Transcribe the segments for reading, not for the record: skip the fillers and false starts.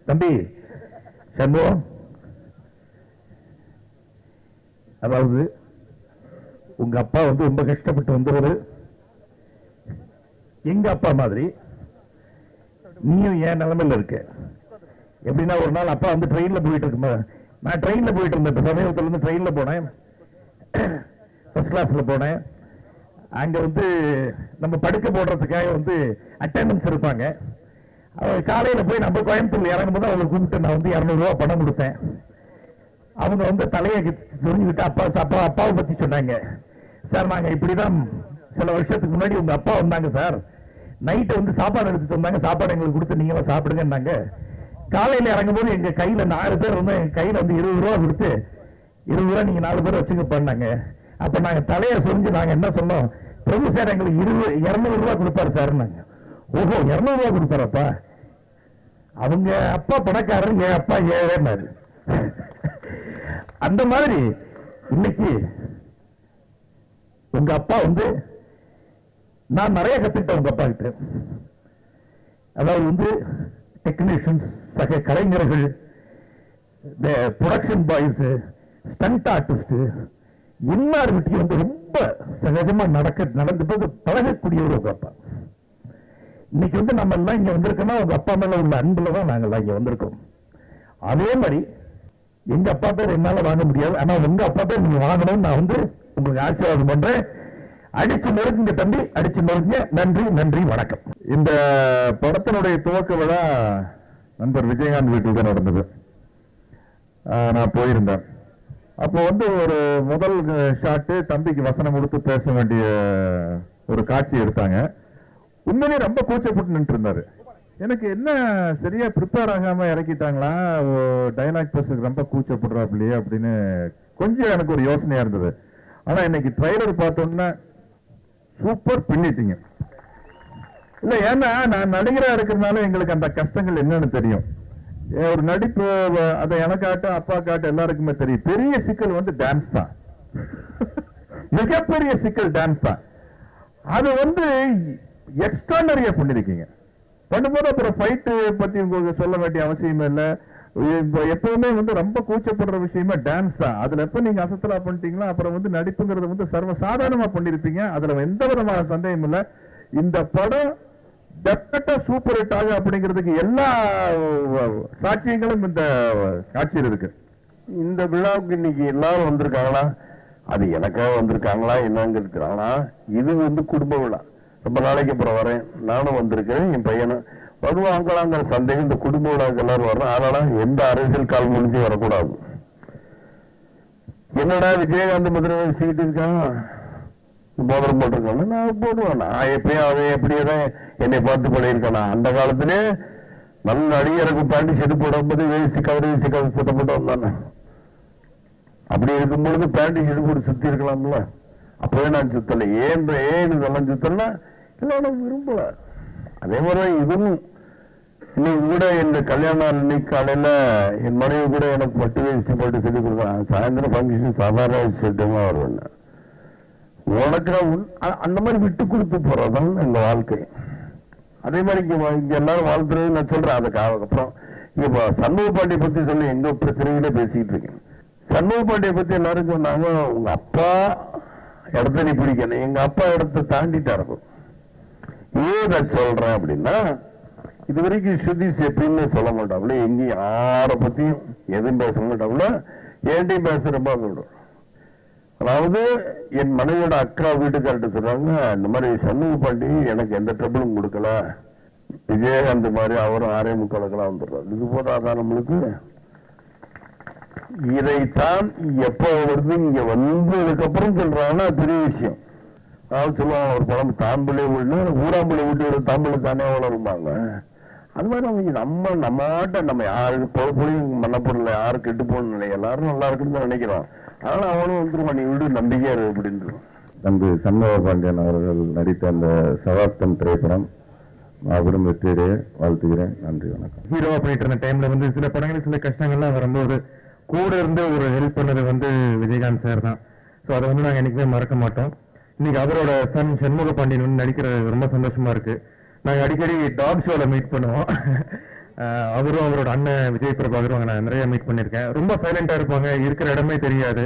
தம்பி சண்முகம், அதாவது உங்க அப்பா வந்து ரொம்ப கஷ்டப்பட்டு வந்தவர், எங்க அப்பா மாதிரி நீயும் என் நிலைமையில இருக்க. எப்படின்னா ஒரு நாள் அப்பா வந்து ட்ரெயின்ல போயிட்டு இருக்குமா, நான் ட்ரெயின்ல போயிட்டு இருந்தேன். இப்ப சமீபத்துல இருந்து ட்ரெயின்ல போனேன், ஃபர்ஸ்ட் கிளாஸ்ல போனேன். அங்க வந்து நம்ம படுக்க போடுறதுக்காக வந்து அட்டெண்டன்ஸ் இருப்பாங்க. காலையில போய் நம்ம கோயம்புத்தூர்ல இறங்கும்போது அவங்களை கூப்பிட்டு நான் வந்து 200 ரூபாய் பணம் கொடுத்தேன். அவங்க வந்து தலையை சொல்லிக்கிட்டு அப்பாவை பத்தி சொன்னாங்க. சார் நாங்க இப்படிதான் சில வருஷத்துக்கு முன்னாடி உங்க அப்பா வந்தாங்க சார், நைட்டு வந்து சாப்பாடு எடுத்துட்டு வந்தாங்க, சாப்பாடு எங்களுக்கு கொடுத்து நீங்களும் சாப்பிடுங்கன்னாங்க. காலையில இறங்கும் போது எங்க கையில 4 பேர் வந்து எங்க கையில வந்து 20 ரூபா கொடுத்து 20 ரூபா நீங்க 4 பேர் வச்சுக்க பண்ணாங்க. அப்ப நாங்க தலையை சொரிஞ்சு நாங்க என்ன சொன்னோம், பிரபு சார் எங்களுக்கு 200 ரூபா கொடுப்பாரு சார். ஓஹோ 200 ரூபா கொடுப்பாரப்பா, அவங்க அப்பா பணக்காரர், என் அப்பா ஏழைனாரு. அந்த மாதிரி இன்னைக்கு உங்க அப்பா வந்து நான் நிறைய கத்துக்கிட்டேன் உங்க அப்பா கிட்ட. அதாவது வந்து டெக்னீஷியன்ஸ், சக கலைஞர்கள், ப்ரொடக்ஷன் பாய்ஸ், ஸ்டண்ட் ஆர்டிஸ்ட் எல்லாருக்கிட்டையும் வந்து ரொம்ப சகஜமா நடந்து பழகக்கூடிய ஒரு உங்க அப்பா. இன்னைக்கு வந்து நம்ம எல்லாம் இங்க வந்திருக்கோம்னா உங்க அப்பா மேல உள்ள அன்புல தான் நாங்கள் இங்க வந்திருக்கோம். அதே மாதிரி எங்க அப்பா பேர் என்னால வாங்க முடியாது, ஆனா உங்க அப்பா பேர் நீங்க வாங்கணும்னு நான் வந்து உங்களுக்கு ஆசீர்வாதம் பண்றேன். அடிச்சு நொறுக்குங்க தம்பி, அடிச்சு நொறுக்குங்க. நன்றி நன்றி வணக்கம். இந்த படத்தினுடைய துவக்க விழா நண்பர் விஜயகாந்த் வீட்டில் தான் நடந்தது. நான் போயிருந்தேன். அப்போ வந்து ஒரு முதல் ஷாட்டு தம்பிக்கு வசனம் கொடுத்து பேச வேண்டிய ஒரு காட்சி எடுத்தாங்க. உண்மையிலே ரொம்ப கூச்சப்பட்டு நின்று இருந்தாரு. எனக்கு என்ன சரியா ப்ரிப்பேர் ஆகாம இறக்கிட்டாங்களா, டைலாக் பேசுறதுக்கு ரொம்ப கூச்சப்படுறாப்லையே அப்படின்னு கொஞ்சம் எனக்கு ஒரு யோசனையா இருந்தது. ஆனா இன்னைக்கு ட்ரைலர் பார்த்தோம்னா சூப்பர் பின்னிட்டீங்க. இல்ல ஏன்னா நான் நடிகரா இருக்கிறதுனால எங்களுக்கு அந்த கஷ்டங்கள் என்னன்னு தெரியும். ஒரு நடிப்பு அதை எனக்காட்ட அப்பா காட்ட எல்லாருக்குமே தெரியும். பெரிய சிக்கல் வந்து டான்ஸ் தான். மிகப்பெரிய சிக்கல் டான்ஸ் தான். அது வந்து எக்ஸ்ட்ரானரியா பண்ணிருக்கீங்க. பண்ணும்போது அப்புறம் ஃபைட்டு பத்தி உங்களுக்கு சொல்ல வேண்டிய அவசியம் இல்லை. எப்பவுமே வந்து ரொம்ப கூச்சப்படுற விஷயமா டான்ஸ் தான். அதுல எப்ப நீங்க அசத்தலா பண்ணிட்டீங்களா அப்புறம் வந்து நடிப்புங்கிறது வந்து சர்வ சாதாரணமா பண்ணிருப்பீங்க. அதுல எந்த விதமான சந்தேகம் இல்லை. இந்த படம் டெஃபினட்டா சூப்பர் ஹிட் ஆகும் அப்படிங்கிறதுக்கு எல்லா சாட்சியங்களும் இந்த காட்சியில் இருக்கு. இந்த விழாவுக்கு இன்னைக்கு எல்லாரும் வந்திருக்காங்களா, அது எனக்காக வந்திருக்காங்களா என்னங்க இருக்கிறாங்களா, இது வந்து குடும்ப விழா. ரொம்ப நாளைக்கு அப்புறம் வரேன், நானும் வந்திருக்கேன், என் பையனும் வருவாங்களாங்கிற சந்தேகம். இந்த குடும்ப விழாவுக்கு எல்லாரும் வரணும். அதனால எந்த அரசியல் கால் முடிஞ்சு வரக்கூடாது. என்னடா விஜயகாந்த் மதுரை சீட்டு இருக்காங்க, மோதிரம் போட்டிருக்காங்க, நான் போடுவேன். நான் எப்பயும் அவன் எப்படியேதான் என்னை பார்த்து பண்ணியிருக்கானா. அந்த காலத்திலே நல்ல நடிகருக்கு பேண்ட் ஷர்ட் போடும்போது வேசி கவரை வேசி கவரை சட்டை போட்டு வந்தானே. அப்படி இருக்கும் பொழுது பேண்ட் ஷர்ட் போட்டு சுத்தி இருக்கலாம்ல. அப்பவே நான் சுத்தலை. ஏன் இதெல்லாம் சுத்தல எல்லாம் விரும்பல. அதே மாதிரி இதுவும் இன்னைக்கு கூட என் கல்யாணம் அன்னைக்கு காலையில என் மனைவி கூட எனக்கு பட்டு வேஷ்டி போட்டு சொல்லி கொடுக்குறாங்க. சாயந்தரம் ஃபங்க்ஷன் சாதாரண ஷர்ட்டுமா வருவேன். உனக்கு அந்த மாதிரி விட்டு கொடுத்து போறதுதான் எங்க வாழ்க்கை. அதே மாதிரி இங்க எல்லாரும் வாழ்த்துறது நான் சொல்றேன். அதுக்கப்புறம் இங்க சண்முக பாண்டியை பத்தி சொல்லி எங்க பிரச்சனைகளே பேசிக்கிட்டு இருக்கேன். சண்முக பாண்டியை பத்தி எல்லாரும் சொன்னாங்க, உங்க அப்பா இடத்த நீ பிடிக்கணும், எங்க அப்பா இடத்த தாண்டிட்டா இருக்கும். ஏன் நான் சொல்றேன் அப்படின்னா, இது வரைக்கும் சுதீஷ் எப்படின்னு சொல்ல மாட்டாப்புல, எங்கேயும் யாரை பத்தியும் எதுவும் பேச மாட்டாப்புல, ஏன்டையும் பேச ரொம்ப விடும். அதாவது என் மனைவியோட அக்கா வீட்டுக்கார்ட்ட சொல்றாங்க, இந்த மாதிரி சண்முக பாண்டி எனக்கு எந்த ட்ரபிளும் கொடுக்கல, விஜயகாந்த் மாதிரி அவரும் 6:45 வந்துடுறாரு. இது போதாதான் நம்மளுக்கு. இதைத்தான் எப்ப வருது இங்க வந்ததுக்கு அப்புறம் சொல்றாங்கன்னா பெரிய விஷயம். அதாவது சொல்லுவாங்க, ஒரு படம் தாம்பிள்ளை வீடு ஊராம்பிள்ளை வீட்டு ஒரு தாம்பிள்ளை தானே வளரும்பாங்க. அது மாதிரி அவங்க நம்ம யாருக்கு பொழுப்பொழியும் பண்ண போடல, யாரும் கெட்டு போன எல்லாரும் நல்லா இருக்குன்னு தான் நினைக்கிறோம். அதனால அவனும் வந்துருமா, நீ வீடு நம்பிக்கையா இருக்கு அப்படின்னு. தம்பி சண்முக பாண்டியன் அவர்கள் நடித்த அந்த சகாப்தம் திரைப்படம் மாபெரும் வெற்றியை வாழ்த்துகிறேன். நன்றி, வணக்கம். ஹீரோவா போயிட்டு இருந்த டைம்ல வந்து சில படங்கள் சில கஷ்டங்கள்லாம் வரும்போது கூட இருந்து ஒரு ஹெல்ப் பண்ணது வந்து விஜயகாந்த் சார் தான். ஸோ அதை வந்து நாங்கள் என்னைக்குமே மறக்க மாட்டோம். இன்னைக்கு அவரோட சன் சண்முக பாண்டியன் வந்து நடிக்கிறது ரொம்ப சந்தோஷமா இருக்கு. நாங்கள் அடிக்கடி டாக் ஷோல மீட் பண்ணுவோம். அவரும் அவரோட அண்ணன் விஜய் பிரபாகரும் நான் நிறைய மீட் பண்ணியிருக்கேன். ரொம்ப சைலண்டா இருப்பாங்க, இருக்கிற இடமே தெரியாது.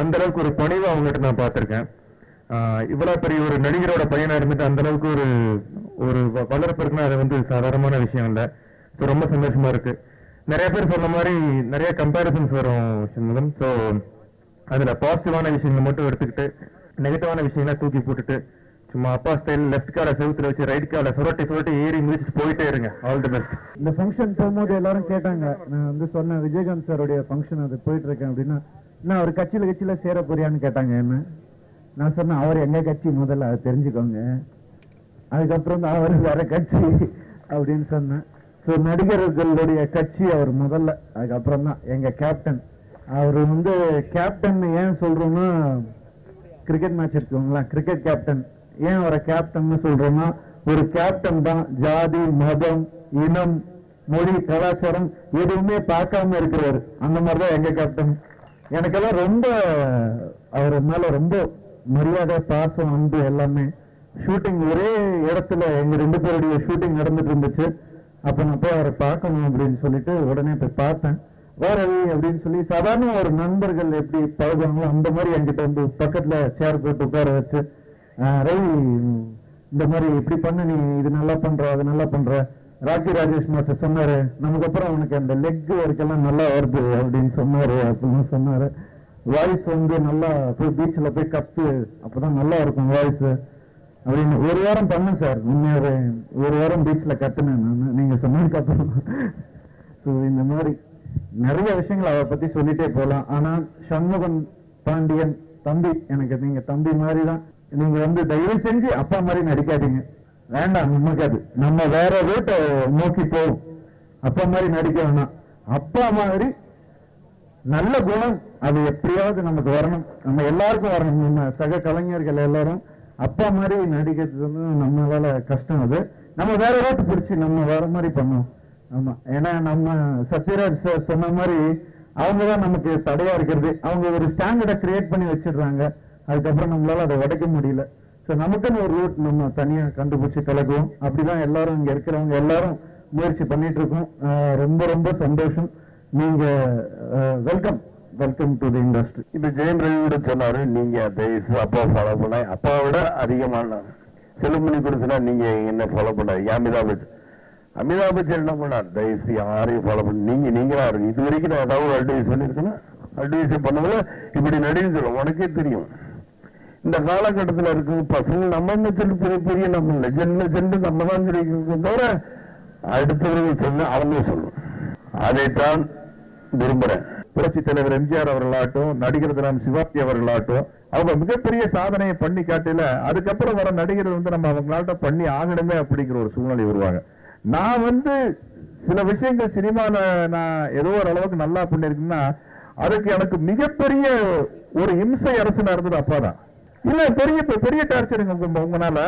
அந்த அளவுக்கு ஒரு பணிவை அவங்ககிட்ட நான் பார்த்திருக்கேன். இவ்வளவு பெரிய ஒரு நடிகரோட பையனா இருந்துட்டு அந்த அளவுக்கு ஒரு வளர்ப்பு இருக்குன்னா அது வந்து சாதாரணமான விஷயம் இல்லை. ஸோ ரொம்ப சந்தோஷமா இருக்கு. நிறைய பேர் சொன்ன மாதிரி நிறைய கம்பேரிசன்ஸ் வரும் சண்முகம். ஸோ அதுல பாசிட்டிவான விஷயங்களை மட்டும் எடுத்துக்கிட்டு நெகட்டிவான விஷயங்களை தூக்கி போட்டுட்டு சும்மா அப்பா ஸ்டைல் லெஃப்ட் காலை செவுத்துல வச்சு ரைட் காலை சுரட்டி ஏறி மிதிச்சுட்டு போயிட்டே இருங்க. All the best. இந்த ஃபங்க்ஷன் போகும்போது எல்லாரும் கேட்டாங்க, நான் வந்து சொன்னேன் விஜயகாந்த் சாருடைய ஃபங்க்ஷன் அது போயிட்டு இருக்கேன் அப்படின்னா, நான் அவர் கட்சியில சேர போறியான்னு கேட்டாங்க என்ன. நான் சொன்னேன் அவர் எங்க கட்சி முதல்ல அதை தெரிஞ்சுக்கோங்க, அதுக்கப்புறம் தான் அவர் வேற கட்சி அப்படின்னு சொன்னேன். ஸோ நடிகர்களுடைய கட்சி அவர் முதல்ல, அதுக்கப்புறம் தான் எங்க கேப்டன். அவர் வந்து கேப்டன் ஏன் சொல்றோம்னா, கிரிக்கெட் மேட்ச் எடுத்துக்கோங்களா, கிரிக்கெட் கேப்டன் ஏன் அவரை கேப்டன் சொல்றோம்னா, ஒரு கேப்டன் தான் ஜாதி மதம் இனம் மொழி கலாச்சாரம் எதுவுமே பார்க்காம இருக்கிறாரு. அந்த மாதிரிதான் எங்க கேப்டன். எனக்கெல்லாம் ரொம்ப அவர் மேல ரொம்ப மரியாதை பாசம் அன்பு எல்லாமே. ஷூட்டிங் ஒரே இடத்துல எங்க 2 பேருடைய ஷூட்டிங் நடந்துட்டு இருந்துச்சு. அப்ப நான் போய் அவரை பார்க்கணும் அப்படின்னு சொல்லிட்டு உடனே போய் பார்த்தேன். ரவி அப்படின்னு சொல்லி சாதாரண ஒரு நண்பர்கள் எப்படி பழகுவாங்களோ அந்த மாதிரி என்கிட்ட வந்து பக்கத்துல சேர் போட்டு உட்கார வச்சு, ரவி இந்த மாதிரி இப்படி பண்ண, நீ இது நல்லா பண்ற அது நல்லா பண்ற. ராக்கி ராஜேஷ் மாஸ்டர் சொன்னாரு, நமக்கு அப்புறம் உனக்கு அந்த லெக் வரைக்கெல்லாம் நல்லா வருது அப்படின்னு சொன்னாரு. அப்படின்னு சொன்னாரு. வாய்ஸ் வந்து நல்லா போய் பீச்சில் போய் கத்து, அப்பதான் நல்லா இருக்கும் வாய்ஸ் அப்படின்னு. 1 வாரம் பண்ணேன் சார், உண்மையாவே 1 வாரம் பீச்சில் கத்துனேன் நான், நீங்க சொன்னதுக்கு அப்புறம். இந்த மாதிரி நிறைய விஷயங்கள் அவரை பத்தி சொல்லிட்டே போகலாம். ஆனா சண்முகன் பாண்டியன் தம்பி, எனக்கு நீங்க தம்பி மாதிரி தான். நீங்க வந்து தயவு செஞ்சு அப்பா மாதிரி நடிக்காதீங்க, வேண்டாம். நமக்கு அது நம்ம வேற ரூட்டை நோக்கி போவோம். அப்பா மாதிரி நடிக்க வேணாம். அப்பா மாதிரி நல்ல குணம் அது எப்படியாவது நமக்கு வரணும், நம்ம எல்லாருக்கும் வரணும். நம்ம சக கலைஞர்கள் எல்லாரும் அப்பா மாதிரி நடிக்கிறது வந்து நம்மளால கஷ்டம். அது நம்ம வேற ரூட் பிடிச்சி நம்ம வேற மாதிரி பண்ணுவோம். ஆமா, ஏன்னா நம்ம சத்யராஜ் சார் சொன்ன மாதிரி அவங்கதான் நமக்கு தடையா இருக்கிறது. அவங்க ஒரு ஸ்டாண்டர்டை கிரியேட் பண்ணி வச்சிடுறாங்க, அதுக்கப்புறம் நம்மளால அதை உடைக்க முடியல. ஸோ நமக்குன்னு ஒரு ரூட் நம்ம தனியா கண்டுபிடிச்சு கலக்குவோம். அப்படிதான் எல்லாரும் இங்க இருக்கிறவங்க எல்லாரும் முயற்சி பண்ணிட்டு இருக்கோம். ரொம்ப ரொம்ப சந்தோஷம். நீங்க வெல்கம் டு தி இண்டஸ்ட்ரி. இப்ப ஜெயம் ரவியோட சொன்னாரு, நீங்க அப்பா ஃபாலோ பண்ண, அப்பாவை விட அதிகமான செல்லுமணி கூட சொன்னா நீங்க என்ன ஃபாலோ பண்ண. அமிதாப் பச்சன் என்ன பண்ணார், தயவுசு யாரையும் ஃபாலோ பண்ண, நீங்களா இருக்கு. இது வரைக்கும் நான் ஏதாவது அட்வைஸ் பண்ணிருக்கேன்னா, அட்வைஸ் பண்ணதுல இப்படி நடின்னு சொல்லுவோம். உனக்கே தெரியும் இந்த காலகட்டத்தில் இருக்கு பசங்க நம்ம என்ன சொல்லி பெரிய நம்ம லெஜண்ட் நம்ம தான் சொல்லிக்க தவிர அடுத்தவர்கள் சொன்ன அவங்க சொல்லும். அதைத்தான் விரும்புறேன். புரட்சி தலைவர் எம்ஜிஆர் அவர்களாகட்டும், நடிகர் தினம் சிவாஜி அவர்களாகட்டும், அவங்க மிகப்பெரிய சாதனையை பண்ணி காட்டல அதுக்கப்புறம் வர நடிகர்கள் வந்து நம்ம அவங்களாட்ட பண்ணி ஆகணுமே அப்படிங்கிற ஒரு சூழ்நிலை வருவாங்க. நான் வந்து சில விஷயங்கள் சினிமால நான் ஏதோ ஒரு அளவுக்கு நல்லா பண்ணிருக்கேன்னா அதுக்கு எனக்கு மிகப்பெரிய ஒரு இம்சை அரசு இருந்தது அப்பாதான். இல்ல பெரிய டார்ச்சருங்க உங்களால.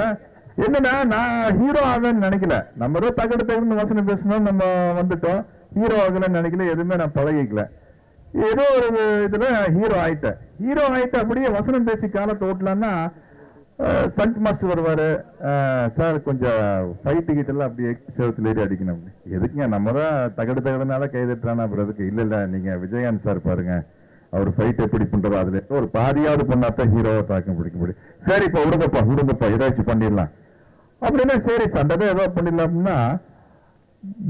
என்னன்னா நான் ஹீரோ ஆகணும்னு நினைக்கல, நம்ம ஏதோ தகடு வசனம் பேசணும், நம்ம வந்துட்டோம். ஹீரோ ஆகலன்னு நினைக்கல, எதுவுமே நான் பழகிக்கல. ஏதோ ஒரு இதுல ஹீரோ ஆயிட்ட அப்படியே வசனம் பேசி காலத்தை ஓட்டலான்னா ஸ்டண்ட் மாஸ்டர் வருவாரு, சார் கொஞ்சம் ஃபைட் டிக்கெட் எல்லாம் அப்படியே சேவத்துல ஏறி அடிக்கணும். எதுக்குங்க, நம்ம தான் தகடுனால கைதட்டுறானா அப்புறம் அதுக்கு இல்ல நீங்க விஜயகாந்த் சார் பாருங்க, அவர் ஃபைட் எப்படி பண்றதோ அதுல ஒரு பாதியாவது பண்ணாதான் ஹீரோவை தாக்கம் பிடிக்க முடியும். சரி இப்ப விடுங்கப்பா ஏதாச்சும் பண்ணிடலாம் அப்படின்னா, சரி சண்டை ஏதோ பண்ணிடலாம் அப்படின்னா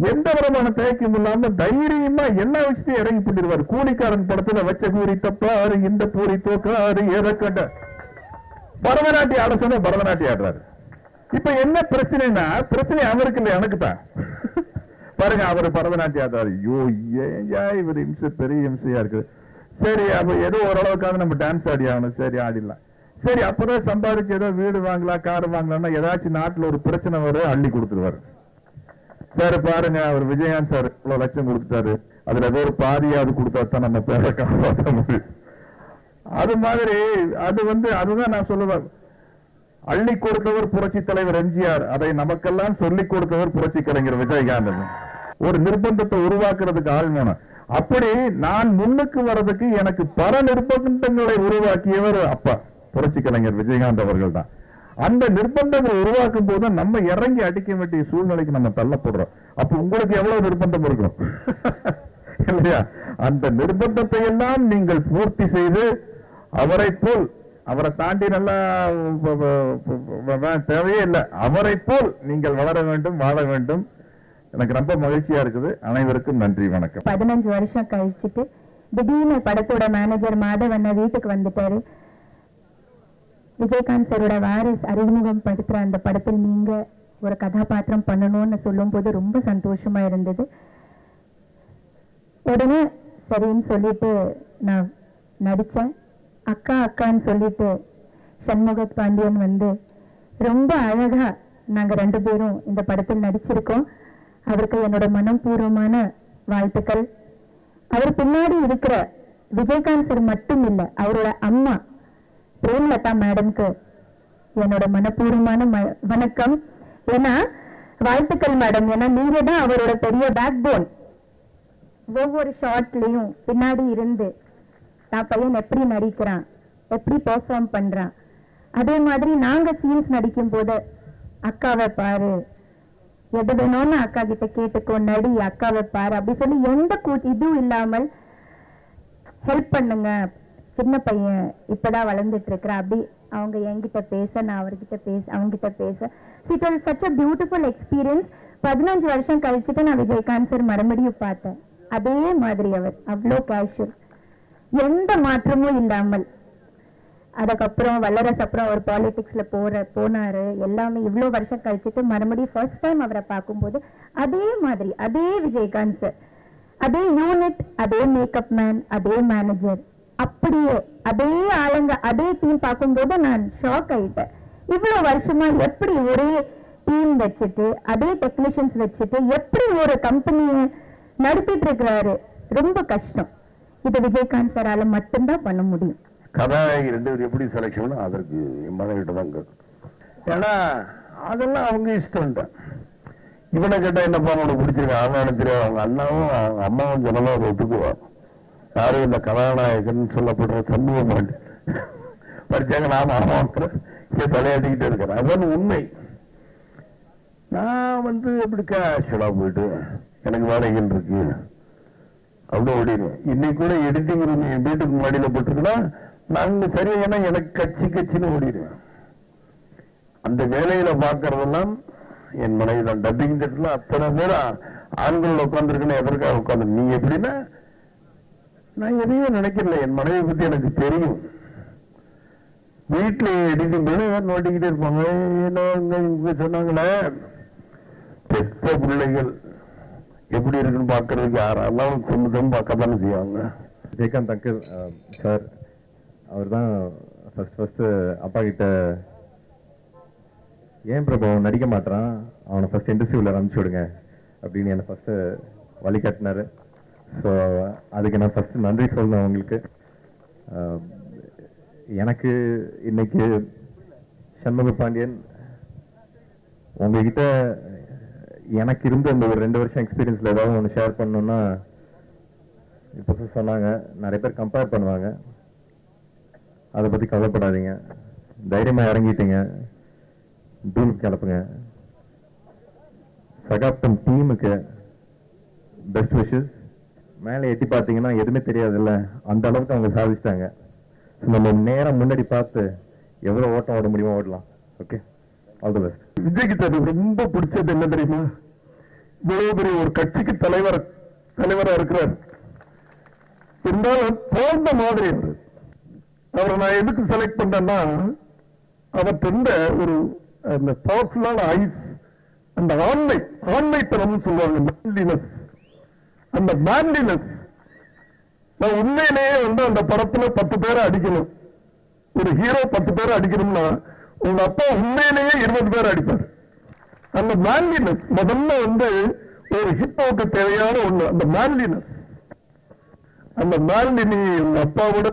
எந்த விதமான தயக்கம் இல்லாம தைரியமா எல்லா விஷயத்தையும் இறங்கி பண்ணிடுவாரு. கூலிக்காரன் படத்துல வச்ச கூறி தப்பாரு, இந்த பூரி தோக்காரு, எதை கண்ட பரதநாட்டியம் ஆட சொன்ன பரதநாட்டியம் ஆடுறாரு. இப்ப என்ன பிரச்சனைனா, பிரச்சனை அவருக்கு இல்லை எனக்கு தான். பாருங்க அவர் பரதநாட்டியம் ஆடுறாரு. ஐயோ ஏன் இவர் இம்சை பெரிய இம்சையா இருக்கு. சரி அப்ப ஏதோ ஓரளவுக்காக நம்ம டான்ஸ் ஆடி ஆகணும், சரி ஆடிடலாம். சரி அப்பதான் சம்பாதிச்சு ஏதோ வீடு வாங்கலாம் கார் வாங்கலாம்னா ஏதாச்சும் நாட்டுல ஒரு பிரச்சனை வரும் அள்ளி கொடுத்துருவாரு. சார் பாருங்க அவர் விஜயகாந்த் சார் இவ்வளவு லட்சம் கொடுத்துட்டாரு, அதுல ஏதோ ஒரு பாதியாவது கொடுத்தா தான் நம்ம பேரை காப்பாற்ற முடியும். அது மாதிரி அது வந்து அதுதான் நான் சொல்லுவேன். அள்ளி கொடுத்தவர் புரட்சி தலைவர் எம்ஜிஆர், அதை நமக்கெல்லாம் சொல்லிக் கொடுத்தவர் புரட்சி கலைஞர் விஜயகாந்த். ஒரு நிர்பந்தத்தை உருவாக்குறதுக்கு ஆள் வேணும். அப்படி நான் முன்னுக்கு வர்றதுக்கு எனக்கு பல நிர்பந்தங்களை உருவாக்கியவர் அப்பா புரட்சி கலைஞர் விஜயகாந்த் அவர்கள் தான். அந்த நிர்பந்தங்களை உருவாக்கும் போது நம்ம இறங்கி அடிக்க வேண்டிய சூழ்நிலைக்கு நம்ம தள்ளப்படுறோம். அப்ப உங்களுக்கு எவ்வளவு நிர்பந்தம் இருக்கும் இல்லையா? அந்த நிர்பந்தத்தை எல்லாம் நீங்கள் பூர்த்தி செய்து அவரை போல், அவரை தாண்டி நல்லா தேவையே இல்லை, அவரை போல் நீங்கள் வளர வேண்டும், வாழ வேண்டும். எனக்கு ரொம்ப மகிழ்ச்சியா இருக்குது. அனைவருக்கும் நன்றி, வணக்கம். 15 வருஷம் கழிச்சுட்டு திடீர்னு படத்தோட மேனேஜர் மாதவண்ண வீட்டுக்கு வந்துட்டாரு. விஜயகாந்த் சாரோட வாரிஸ் அறிமுகம் படுத்துற அந்த படத்தில் நீங்க ஒரு கதாபாத்திரம் பண்ணணும்னு சொல்லும் போது ரொம்ப சந்தோஷமா இருந்தது. உடனே சரின்னு சொல்லிட்டு நான் நடிச்சேன். அக்கா அக்கான்னு சொல்லிட்டு சண்முகத் பாண்டியன் வந்து ரொம்ப அழகா நாங்க 2 பேரும் இந்த படத்தில் நடிச்சிருக்கோம். அவருக்கு என்னோட மனப்பூர்வமான வாழ்த்துக்கள். அவர் பின்னாடி இருக்கிற விஜயகாந்த் சார் மட்டும் இல்ல, அவரோட அம்மா பிரேமலதா மேடம்க்கு என்னோட மனப்பூர்வமான வணக்கம். ஏன்னா வாழ்த்துக்கள் மேடம், ஏன்னா நீங்க தான் அவரோட பெரிய பேக் போன். ஒவ்வொரு ஷார்ட்லயும் பின்னாடி இருந்து நான் பையன் எப்படி நடிக்கிறான், எப்படி பெர்ஃபார்ம் பண்றான், அதே மாதிரி நாங்க சீன்ஸ் நடிக்கும் போது அக்காவை பாரு, எது வேணும்னு அக்கா கிட்ட கேட்டுக்கோ, நடி, அக்காவை பாரு அப்படி சொல்லி எந்த இதுவும் இல்லாமல் ஹெல்ப் பண்ணுங்க, சின்ன பையன் இப்பதான் வளர்ந்துட்டு இருக்கிற அப்படி அவங்க என்கிட்ட பேச, நான் அவர்கிட்ட பேச, அவங்ககிட்ட பேச. It was such a beautiful experience. 15 வருஷம் கழிச்சுட்டு நான் விஜயகாந்த் சார் மறுபடியும் பார்த்தேன். அதே மாதிரி அவர் அவ்வளோ கேஷுவல், எந்த மாற்றமும் இல்லாமல். அதுக்கப்புறம் வல்லரசு அப்புறம் அவர் பாலிடிக்ஸ்ல போனாரு எல்லாமே. இவ்வளோ வருஷம் கழிச்சுட்டு மறுபடியும் ஃபர்ஸ்ட் டைம் அவரை பார்க்கும்போது அதே மாதிரி, அதே விஜயகாந்த் சார், அதே யூனிட், அதே மேக்கப் மேன், அதே மேனேஜர், அப்படியே அதே ஆளுங்க, அதே டீம் பார்க்கும்போது நான் ஷாக் ஆயிட்டேன். இவ்வளவு வருஷமா எப்படி ஒரே டீம் வச்சுட்டு, அதே டெக்னீஷியன்ஸ் வச்சுட்டு எப்படி ஒரு கம்பெனியை நடத்திட்டு இருக்கிறாரு. ரொம்ப கஷ்டம். இது விஜயகாந்த் சாரால மட்டும்தான் பண்ண முடியும். கதாநாயகி 2 பேரும் எப்படி செலக்ஷன் அதற்கு மனைவிட்ட தான் கேட்கும். ஏன்னா அதெல்லாம் அவங்க இஷ்டம். இவனை கேட்டா என்னப்பா உனக்கு பிடிச்சிருக்க, அவன் தெரியாது, அவங்க அண்ணாவும் அவங்க அம்மாவும் சொன்னாலும் அவர் ஒத்துக்குவார். யாரும் இந்த கதாநாயகன் சொல்லப்படுற சண்முக பாண்டியன் படிச்சாங்க, நாம இங்க தலையாட்டிக்கிட்டே இருக்கிறேன். அதான் உண்மை. நான் வந்து எப்படி கேஷுவலா போயிட்டு எனக்கு வேலைகள் இருக்கு அவ்வளோ ஓடிடுவேன். இன்னைக்கு கூட எடிட்டிங் ரூம் என் வீட்டுக்கு முன்னாடியில போட்டுருக்குன்னா நாங்க சரியான எனக்கு கட்சின்னு ஓடிடுவேன். அந்த வேலையில பாக்குறதெல்லாம் என் மனைவி தான். டப்பிங் திட்டல அத்தனை பேர் ஆண்கள் உட்காந்துருக்குன்னு எதற்காக உட்காந்து, நீங்க எப்படின்னா நான் எதையும் நினைக்கல. என் மனைவி பத்தி எனக்கு தெரியும். வீட்டுல எடிட்டிங் பண்ணி நோட்டிக்கிட்டே இருப்பாங்க. என்ன சொன்னாங்களே, பெத்த பிள்ளைகள் எப்படி இருக்குன்னு பாக்குறதுக்கு யாரெல்லாம் சொந்தம் பார்க்கத்தானே செய்வாங்க. விஜயகாந்த் அங்கிள் சார் அவர் தான் ஃபர்ஸ்ட் அப்பா கிட்ட ஏன் பிரபு அவன் நடிக்க மாட்டான், அவனை ஃபர்ஸ்ட் இண்டஸ்ட்ரியில் அனுப்பிச்சு விடுங்க அப்படின்னு என்னை ஃபர்ஸ்ட் வழிகாட்டினாரு. ஸோ அதுக்கு நான் ஃபர்ஸ்ட் நன்றி சொல்லணும் அவங்களுக்கு. எனக்கு இன்னைக்கு சண்முக பாண்டியன் உங்ககிட்ட எனக்கு இருந்த இந்த ஒரு 2 வருஷம் எக்ஸ்பீரியன்ஸ்ல ஏதாவது ஒன்று ஷேர் பண்ணணும்னா, இப்போ சொன்னாங்க நிறைய பேர் கம்பேர் பண்ணுவாங்க, அதை பத்தி கவலைப்படாதீங்க, தைரியமா இறங்கிட்டீங்க, டூல் கிளப்புங்க. சகாப்தம் டீமுக்கு பெஸ்ட் விஷஸ். மேலே எட்டி பார்த்தீங்கன்னா எதுவுமே தெரியாதுல்ல, அந்த அளவுக்கு அவங்க சாதிச்சிட்டாங்க. நம்ம நேரம் முன்னாடி பார்த்து எவ்வளவு ஓட்டம் ஓட முடியுமோ ஓடலாம். Okay, all the best. விஜய்கிட்ட ரொம்ப பிடிச்சது என்ன தெரியுமா, இவ்வளவு பெரிய ஒரு கட்சிக்கு தலைவரா இருக்கிறார். இருந்தாலும் போன்ற மாதிரி அவரை நான் எதுக்கு செலக்ட் பண்றேன்னா, அவற்றிருந்த ஒரு அந்த பவர்ஃபுல்லான ஐஸ், அந்த ஆண்மைத்தனம் சொல்லுவாங்க, மேன்லினஸ். அந்த மேன்லினஸ் நான் உண்மையிலேயே வந்து அந்த படத்துல 10 பேரை அடிக்கணும். ஒரு ஹீரோ 10 பேரை அடிக்கணும்னா உங்க அப்பா உண்மையிலேயே 20 பேர் அடிப்பார். அந்த மேன்லினஸ் முதல்ல வந்து ஒரு ஹிப்போக்கு தேவையான ஒண்ணு, அந்த மேன்லினஸ். அந்த மேன்லினி உங்க அப்பாவோட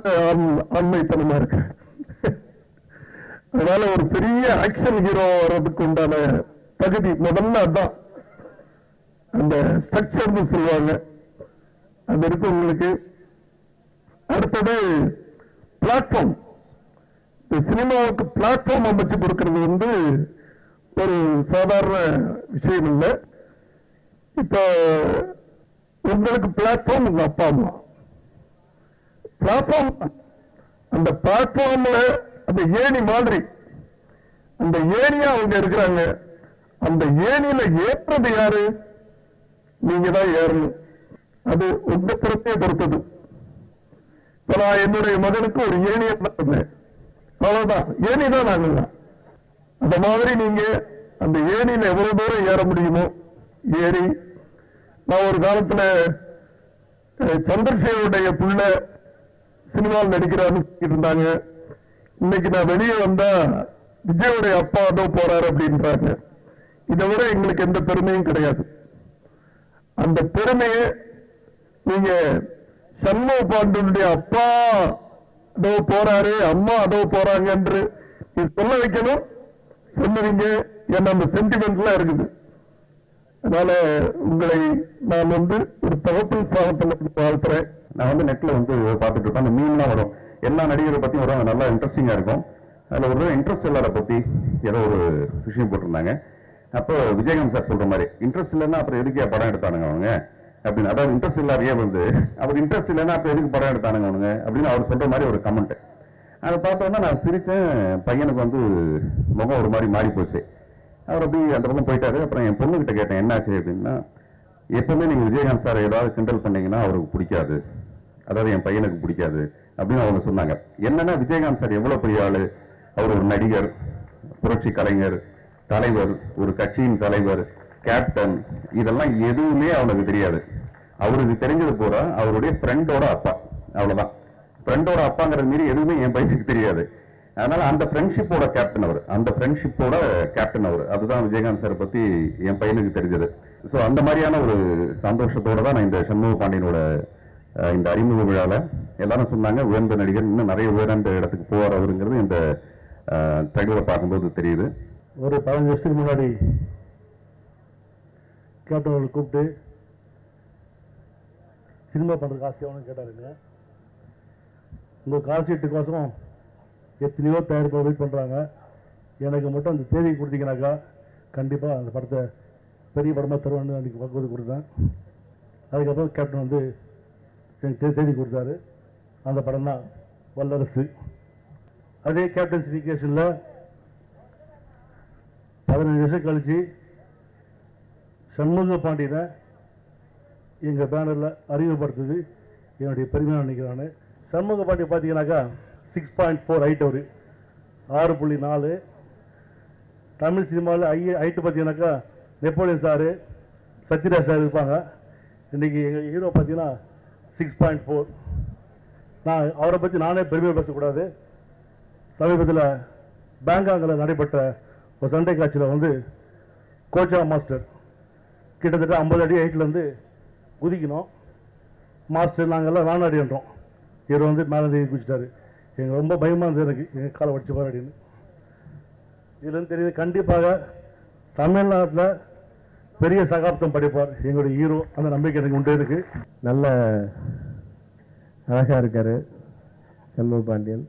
ஆண்மைத்தனமா இருக்கு. அதனால ஒரு பெரிய ஆக்ஷன் ஹீரோ வர்றதுக்கு உண்டான தகுதி முதல்ல அதான். அந்த ஸ்ட்ரக்சர்னு சொல்லுவாங்க, அது இருக்கு உங்களுக்கு. அடுத்தது பிளாட்ஃபார்ம். சினிமாவுக்கு பிளாட்ஃபார்ம் அமைச்சு கொடுக்கிறது வந்து ஒரு சாதாரண விஷயம் இல்லை. இப்ப உங்களுக்கு பிளாட்ஃபார்ம் உங்க அப்பா அம்மா பிளாட்ஃபார்ம், அந்த பிளாட்ஃபார்ம்ல அந்த ஏணி மாதிரி அந்த ஏணியா அவங்க இருக்கிறாங்க. அந்த ஏணியில ஏற்றது யாரு? நீங்க தான் ஏறணும். அது உங்க பொறுப்பே பொறுத்தது. இப்ப நான் என்னுடைய மகனுக்கு ஒரு ஏணியை பண்ணேன், அவ்வளவுதான். ஏணி தான் நாங்க. அந்த மாதிரி நீங்க அந்த ஏணியில எவ்வளவு தூரம் ஏற முடியுமோ ஏறி. நான் ஒரு காலத்துல சந்திரசேகருடைய புள்ள சினிமாவில் நடிக்கிறான்னு இருந்தாங்க. இன்னைக்கு நான் வெளியே வந்தா விஜயோடைய அப்பா அதோ போறாரு அப்படின்றாங்க. இதை விட எங்களுக்கு எந்த பெருமையும் கிடையாது. அந்த பெருமையை நீங்க சண்முக பாண்டியனுடைய அப்பா அதோ போறாரு, அம்மா அதோ போறாங்க என்று சொல்ல வைக்கணும். சொல்லுவீங்க, என்ன அந்த சென்டிமெண்ட்லாம் இருக்குது. அதனால உங்களை நான் வந்து ஒரு தகவல் ஸ்தானத்தில் வாழ்த்துறேன். நான் வந்து நெட்ல வந்து பார்த்துட்டு இருப்பேன், அந்த மீன்லாம் வரும், எல்லா நடிகரை பத்தி வரும், நல்லா இன்ட்ரெஸ்டிங்கா இருக்கும். அதுல ஒரு இன்ட்ரெஸ்ட் இல்லாத பத்தி ஏதோ ஒரு விஷயம் போட்டிருந்தாங்க. அப்போ விஜயகாந்த் சார் சொல்ற மாதிரி, இன்ட்ரெஸ்ட் இல்லைன்னா அப்புறம் எதுக்கு படம் எடுத்தானுங்க அவங்க அப்படின்னு. அதாவது இன்ட்ரெஸ்ட் இல்லாதையே வந்து அவர் இன்ட்ரெஸ்ட் இல்லைன்னா அப்ப எதுக்கு படம் எடுத்தானுங்க அவனுங்க அப்படின்னு அவர் சொல்ற மாதிரி ஒரு கமெண்ட். அதை பார்த்தோன்னா நான் சிரிச்சேன். பையனுக்கு வந்து முகம் ஒரு மாதிரி மாறி போச்சு. அவர் அப்படி அந்த பக்கம் போயிட்டாரு. அப்புறம் என் பொண்ணுகிட்ட கேட்டேன் என்னாச்சு அப்படின்னா, எப்பவுமே நீங்க விஜயகாந்த் சார் ஏதாவது கிண்டல் பண்ணீங்கன்னா அவருக்கு பிடிக்காது, அதாவது என் பையனுக்கு பிடிக்காது அப்படின்னு அவங்க சொன்னாங்க. என்னன்னா விஜயகாந்த் சார் எவ்வளவு பெரிய ஆளு, அவர் ஒரு நடிகர், புரட்சி கலைஞர், தலைவர், ஒரு கட்சியின் தலைவர், கேப்டன், இதெல்லாம் எதுவுமே அவனுக்கு தெரியாது. அவருக்கு தெரிஞ்சது போற அவருடைய ஃப்ரெண்டோட அப்பா, அவ்வளவுதான். ஃப்ரெண்டோட அப்பாங்கிற மீறி எதுவுமே என் பையனுக்கு தெரியாது. அதனால அந்த ஃப்ரெண்ட்ஷிப்போட கேப்டன் அவர், அந்த ஃப்ரெண்ட்ஷிப்போட கேப்டன் அவர். அதுதான் விஜயகாந்த் சார் பத்தி என் பையனுக்கு தெரிஞ்சது. ஸோ அந்த மாதிரியான ஒரு சந்தோஷத்தோட தான் நான் இந்த சண்முக பாண்டியனோட இந்த அறிமுக விழால எல்லாரும் சொன்னாங்க உயர்ந்த நடிகர், இன்னும் நிறைய உயர்ந்த இடத்துக்கு போவார் அவருங்கிறது இந்த ட்ரைலரை பார்க்கும்போது தெரியுது. ஒரு 15 வருஷத்துக்கு முன்னாடி கேப்டன் அவர்கள் கூப்பிட்டு சினிமா பண்றதுக்கு ஆசையானு கேட்டாருங்க. உங்க கால்ஷீட்டுக்கோசரம் எத்தனையோ தயாரிப்பு வெயிட் பண்றாங்க, எனக்கு மட்டும் அந்த தேதி கொடுத்தீங்கன்னாக்கா கண்டிப்பா அந்த படத்தை பெரிய படமா தருவான்னு அன்னைக்கு வாக்குறுதி கொடுத்தேன். அதுக்கப்புறம் கேப்டன் வந்து எனக்கு தேதி கொடுத்தாரு. அந்த படம் தான் வல்லரசு. அதே கேப்டன் சினிகேஷன்ல 15 வருஷம் கழிச்சு சண்முக பாண்டியனை எங்க பேனர்ல அறிமுகப்படுத்துது என்னுடைய பெருமையாக நினைக்கிறானு. சண்முக பாண்டிய பார்த்தீங்கன்னாக்கா 6.4 ஹைட், அவரு 6.4. தமிழ் சினிமாவில் ஹைட்டு பார்த்தீங்கன்னாக்கா நெப்போலியன் சாரு, சத்யராஜ் சார் இருப்பாங்க. இன்னைக்கு எங்கள் ஹீரோ பார்த்தீங்கன்னா 6.4. நான் அவரை பற்றி நானே பெருமையாக பேசக்கூடாது. சமீபத்தில் பேங்காங்கில் நடைபெற்ற ஒரு சண்டை காட்சியில் வந்து கோச்சா மாஸ்டர் கிட்டத்தட்ட 50 அடி ஹைட்லேருந்து குதிக்கணும். மாஸ்டர் நாங்கள்லாம் வேணாடின்றோம். இவர் வந்து மேலே குதிச்சிட்டாரு. எங்களுக்கு ரொம்ப பயமாக இருந்தது, எனக்கு எங்கள் காலை வச்சு பாரு அப்படின்னு. இதுலேருந்து தெரியுது கண்டிப்பாக தமிழ்நாட்டில் பெரிய சகாப்தம் படைப்பார் எங்களுடைய ஹீரோ. அந்த நம்பிக்கை எனக்கு உண்டு. இருக்கு நல்ல அழகாக இருக்கார் சண்முக பாண்டியன்,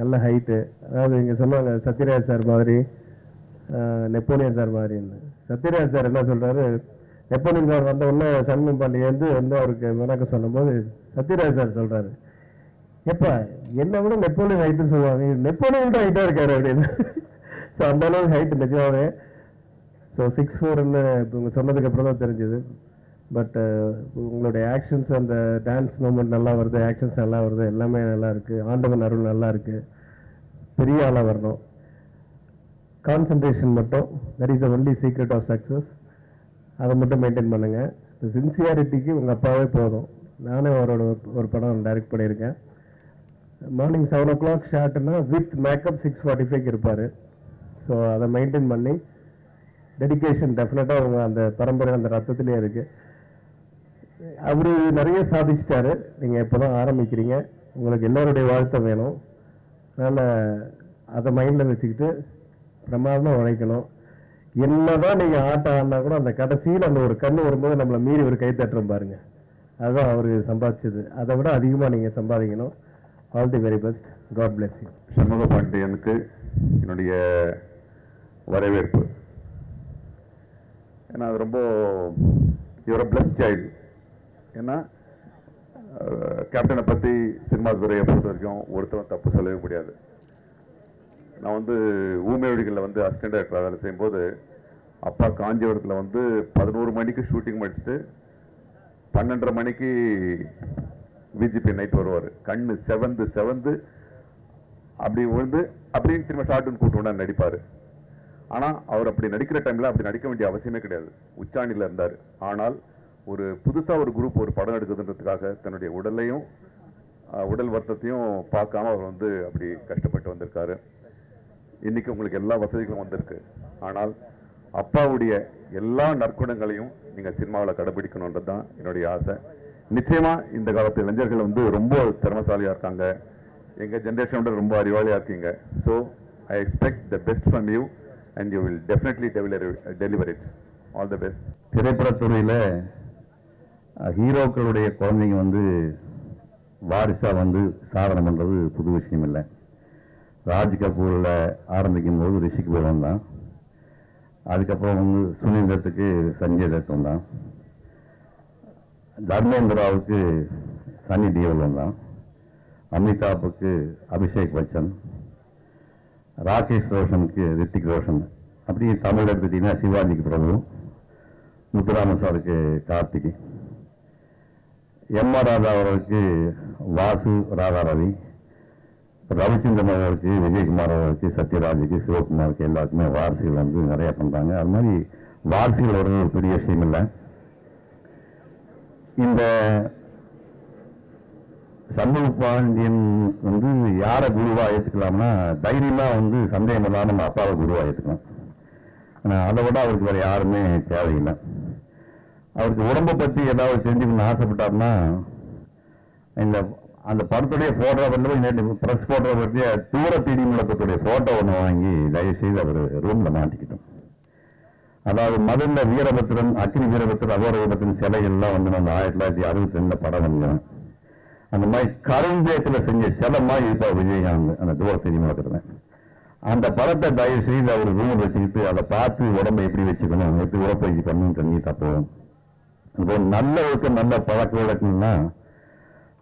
நல்ல ஹைட்டு. அதாவது இங்கே சொல்லுவாங்க சத்யராஜ் சார் மாதிரி, நெப்போலியன் சார் மாதிரின்னு. சத்யராஜ் சார் என்ன சொல்கிறாரு, நெப்போலியன் சார் வந்த உடனே சண்முக பாண்டியன் வந்து அவருக்கு வணக்கம் சொல்லும்போது சத்யராஜ் சார் சொல்கிறாரு, எப்பா என்னை விட நெப்போலியன் ஹைட்டுன்னு சொல்லுவாங்க, நெப்போலியன் ஹைட்டாக இருக்காரு அப்படின்னு. ஸோ அந்த அளவுக்கு ஹைட்டு நிஜமாவே. ஸோ 6'4" இவங்க சொன்னதுக்கு அப்புறம் தான் தெரிஞ்சுது. பட் உங்களுடைய ஆக்ஷன்ஸ், அந்த டான்ஸ் மூமெண்ட் நல்லா வருது, ஆக்ஷன்ஸ் நல்லா வருது, எல்லாமே நல்லா இருக்குது. ஆண்டவன் அருள் நல்லா இருக்குது. பெரிய ஆளாக வரணும். கான்சன்ட்ரேஷன் மட்டும், that is the only secret of success. அதை மட்டும் மெயின்டைன் பண்ணுங்கள். இந்த சின்சியாரிட்டிக்கு உங்கள் அப்பாவே போதும். நானே அவரோட ஒரு படம் டைரக்ட் பண்ணியிருக்கேன். மார்னிங் 7 o'clock ஷார்ட்னா வித் மேக்கப் 6:45 இருப்பார். ஸோ அதை மெயின்டைன் பண்ணி டெடிக்கேஷன் டெஃபினட்டாக அவங்க அந்த பரம்பரை அந்த ரத்தத்திலே இருக்குது. அவர் நிறைய சாதிச்சிட்டாரு. நீங்கள் இப்போ தான் ஆரம்பிக்கிறீங்க. உங்களுக்கு எல்லோருடைய வாழ்த்தை வேணும். அதனால் அதை மைண்டில் வச்சுக்கிட்டு பிரமாதமாக உழைக்கணும். என்னதான் நீங்கள் ஆட்டம் ஆடினா கூட அந்த கடைசியில் அந்த ஒரு கண்ணு வரும்போது நம்மளை மீறி ஒரு கை தட்டுறோம் பாருங்க, அதுதான் அவர் சம்பாதிச்சது. அதை விட அதிகமாக நீங்கள் சம்பாதிக்கணும். All the very best. God bless you. Shanmuga பாண்டியனுக்கு என்னுடைய வரவேற்பு. ஏன்னா அது ரொம்ப யுவர் பிளஸ் சைல்டு. ஏன்னா கேப்டனை பற்றி சினிமா துறையை பொறுத்த வரைக்கும் ஒருத்தரும் தப்பு சொல்லவே முடியாது. நான் வந்து ஊமையொழிகளில் வந்து அசிஸ்டன்ட் டைரக்டராக வேலை செய்யும்போது அப்பா காஞ்சிபுரத்தில் வந்து 11 மணிக்கு ஷூட்டிங் முடிச்சுட்டு 12:30 மணிக்கு விஜிபி நைட் வருவார். கண்ணு செவந்து அப்படி விழுந்து அப்படியே திரும்ப ஷார்ட்னு கூப்பிட்டு நடிப்பார். ஆனால் அவர் அப்படி நடிக்கிற டைமில் அப்படி நடிக்க வேண்டிய அவசியமே கிடையாது. உச்சாணியில் இருந்தார். ஆனால் ஒரு புதுசாக ஒரு குரூப் ஒரு படம் எடுக்குதுன்றதுக்காக தன்னுடைய உடலையும் உடல் வருத்தத்தையும் பார்க்காம அவர் வந்து அப்படி கஷ்டப்பட்டு வந்திருக்காரு. இன்னைக்கு உங்களுக்கு எல்லா வசதிகளும் வந்திருக்கு. ஆனால் அப்பாவுடைய எல்லா நற்குணங்களையும் நீங்கள் சினிமாவில் கடைபிடிக்கணுன்றது தான் என்னுடைய ஆசை. நிச்சயமா இந்த காலத்து இளைஞர்கள் வந்து ரொம்ப திறமசாலியாக இருக்காங்க. எங்கள் ஜென்ரேஷனோட ரொம்ப அறிவாளியாக இருக்கீங்க. So I expect the best from you and you will definitely deliver it. All the best. திரைப்படத்துறையில் ஹீரோக்களுடைய குழந்தைங்க வந்து வாரிசாக வந்து சாதனை பண்ணுறது புது விஷயம் இல்லை. ராஜ் கபூரில் ஆரம்பிக்கும் போது ரிஷி கபூர் தான். அதுக்கப்புறம் வந்து சுனில் தத்துக்கு சஞ்சய் தத் வந்தான். தர்மேந்திராவுக்கு சன்னி டியோல் வந்தான். அமிதாப்புக்கு அபிஷேக் பச்சன், ராகேஷ் ரோஷனுக்கு ரித்திக் ரோஷன். அப்படி தமிழ் எடுத்துட்டீங்கன்னா சிவாஜிக்கு பிரபு, முத்துராம சாருக்கு கார்த்திகை, எம்.ஆர். ராதா அவர்களுக்கு வாசு ராதாரவி, ரவிச்சந்திரன் அவர்களுக்கு விஜயகுமார் அவர்களுக்கு சத்யராஜுக்கு சிவகுமாருக்கு எல்லாருக்குமே வாரிசுகள் வந்து நிறைய பண்றாங்க. அது மாதிரி வாரிசுகள் வருவது ஒரு பெரிய விஷயம் இல்லை. இந்த சண்முக பாண்டியன் வந்து யாரை குருவா ஏற்றுக்கலாம்னா தைரியமா வந்து சந்தேகம் இல்லாம நம்ம அப்பாவை குருவா ஏற்றுக்கலாம். ஆனால் அதை விட அவருக்கு வேற யாருமே தேவையில்லை. அவருக்கு உடம்பை பற்றி ஏதாவது தெரிஞ்சுக்கணும்னு ஆசைப்பட்டார்னா அந்த படத்துடைய போட்டோ வந்து பிரஸ் போட்டோ பற்றி தூர தேடி முழக்கத்துடைய போட்டோ ஒன்று வாங்கி தயவு செய்து அவர் ரூம்ல மாட்டிக்கிட்டோம். அதாவது மதுண்ட வீரபத்திரன், அக்னி வீரபத்திரன், அகோரபத்திரன் சிலைகள்லாம் வந்து நம்ம 1962 படம் வந்தோம். அந்த மாதிரி கருஞ்சேத்துல செஞ்ச சிலை மாதிரி இருப்பா விஜயகாந்த் அந்த தூர தேடி முழக்கத்துல. அந்த படத்தை தயவு செய்து அவர் ரூம் வச்சுக்கிட்டு அதை பார்த்து உடம்பை எப்படி வச்சுக்கணும், எப்படி உடற்பயிற்சி பண்ணணும் தண்ணி தப்போம். நல்ல ஒழுக்கம் நல்ல பழக்க வழக்கம்னா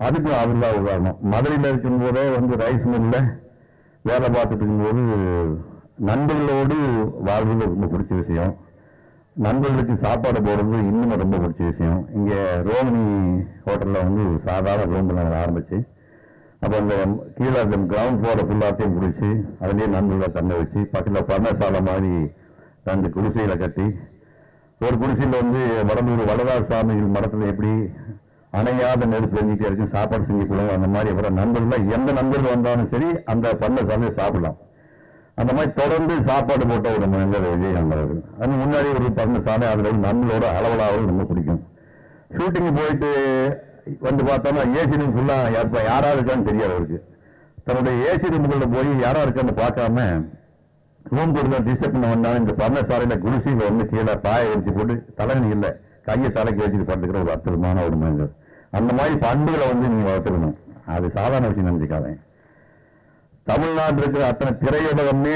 அதுக்கு அவர் தான் உதாரணம். மதுரையில் இருக்கும்போதே வந்து ரைஸ் மில்ல வேலை பார்த்துட்டு இருக்கும்போது நண்பர்களோடு வாழ்வது ரொம்ப பிடிச்ச விஷயம். நண்பர்களுக்கு சாப்பாடு போடுறது இன்னும் ரொம்ப பிடிச்ச விஷயம். இங்கே ரோமினி ஹோட்டலில் வந்து சாதாரண ரூமில் ஆரம்பிச்சு அப்போ அந்த கீழே அந்த கிரவுண்ட் ஃப்ளோரை ஃபுல்லாத்தையும் பிடிச்சி அதுலேயே நண்பர்களை தண்ணி வச்சு பக்கத்தில் பர்ணசாலை மாதிரி 2 குடிசைகளை கட்டி, ஒரு குடிசையில் வந்து வடலூர் வடதார் சாமிகள் மடத்தில் எப்படி அணையாத நெருப்பு எண்ணிக்கை இருக்கு, சாப்பாடு செஞ்சு கொடுங்க. அந்த மாதிரி வர நண்பர்கள் எந்த நண்பர்கள் வந்தாலும் சரி அந்த பர்ணசாலையை சாப்பிடலாம். அந்த மாதிரி தொடர்ந்து சாப்பாடு போட்ட ஒரு மனிதர் விஜயகாந்த் அவர்கள். அது முன்னாடி ஒரு பர்ணசாலை, அதுல நண்பர்களோட அளவலாவது ரொம்ப பிடிக்கும். ஷூட்டிங் போயிட்டு வந்து பார்த்தோம்னா ஏசி ரூம் ஃபுல்லா யாரா இருக்கான்னு தெரியாது அவருக்கு. தன்னுடைய ஏசி ரூமுக்குள்ள போய் யாரா இருக்கான்னு பார்க்காம ரூம் கொடுத்த டிஸ்டர்ப் பண்ண வந்தா இந்த பர்ணசாலையில குடிசையில வந்து கீழே பாய வச்சு போட்டு தலைவணி இல்லை கையை தலைக்கு வச்சுட்டு படுத்துக்கிற ஒரு அற்புதமான ஒரு மனிதர். அந்த மாதிரி பண்புகளை வந்து நீங்க வளர்த்துக்கணும். அது சாதாரண விஷயம் நினைச்சுக்காதே. தமிழ்நாட்டில் இருக்கிற அத்தனை திரையுலகமே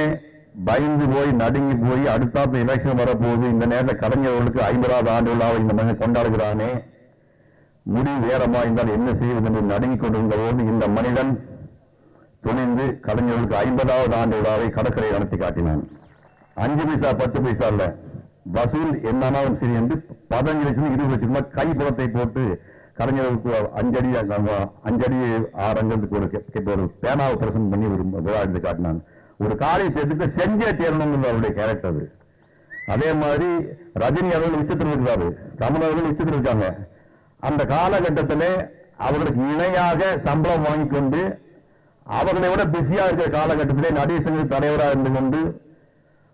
பயந்து போய் நடுங்கி போய் அடுத்தாப்பு எலெக்ஷன் வரப்போகுது, இந்த நேரத்தில் கலைஞர்களுக்கு 50வது ஆண்டு விழாவை இந்த மனிதன் கொண்டாடுகிறானே, முடிவு வேறமா இருந்தால் என்ன செய்வது என்று நடுங்கிக் கொண்டிருந்த போது இந்த மனிதன் துணிந்து கலைஞர்களுக்கு 50வது ஆண்டு விழாவை கடற்கரை நடத்தி காட்டினான். 5 பைசா 10 பைசா இல்ல, வசூல் என்னன்னாலும் சரி என்று 15 லட்சம் 20 லட்சம் கைப்புறத்தை போட்டு கலைஞர்களுக்கு 5 அடி 6 அங்கத்துக்கு ஒரு பேனாவை பிரசன்ட் பண்ணி ஒரு விழா எடுத்து காட்டினான். ஒரு காரியத்தை எடுத்து செஞ்சே தேரணும் அவருடைய கேரக்டர் அது. அதே மாதிரி ரஜினி அவர்கள் உச்சத்தில் இருக்கிறாரு, கமல் அவர்கள் உச்சத்தில் இருக்காங்க. அந்த காலகட்டத்திலே அவர்களுக்கு இணையாக சம்பளம் வாங்கிக் கொண்டு அவர்களை விட பிஸியா இருக்கிற காலகட்டத்திலே நடிகர் சங்க தலைவராக இருந்து கொண்டு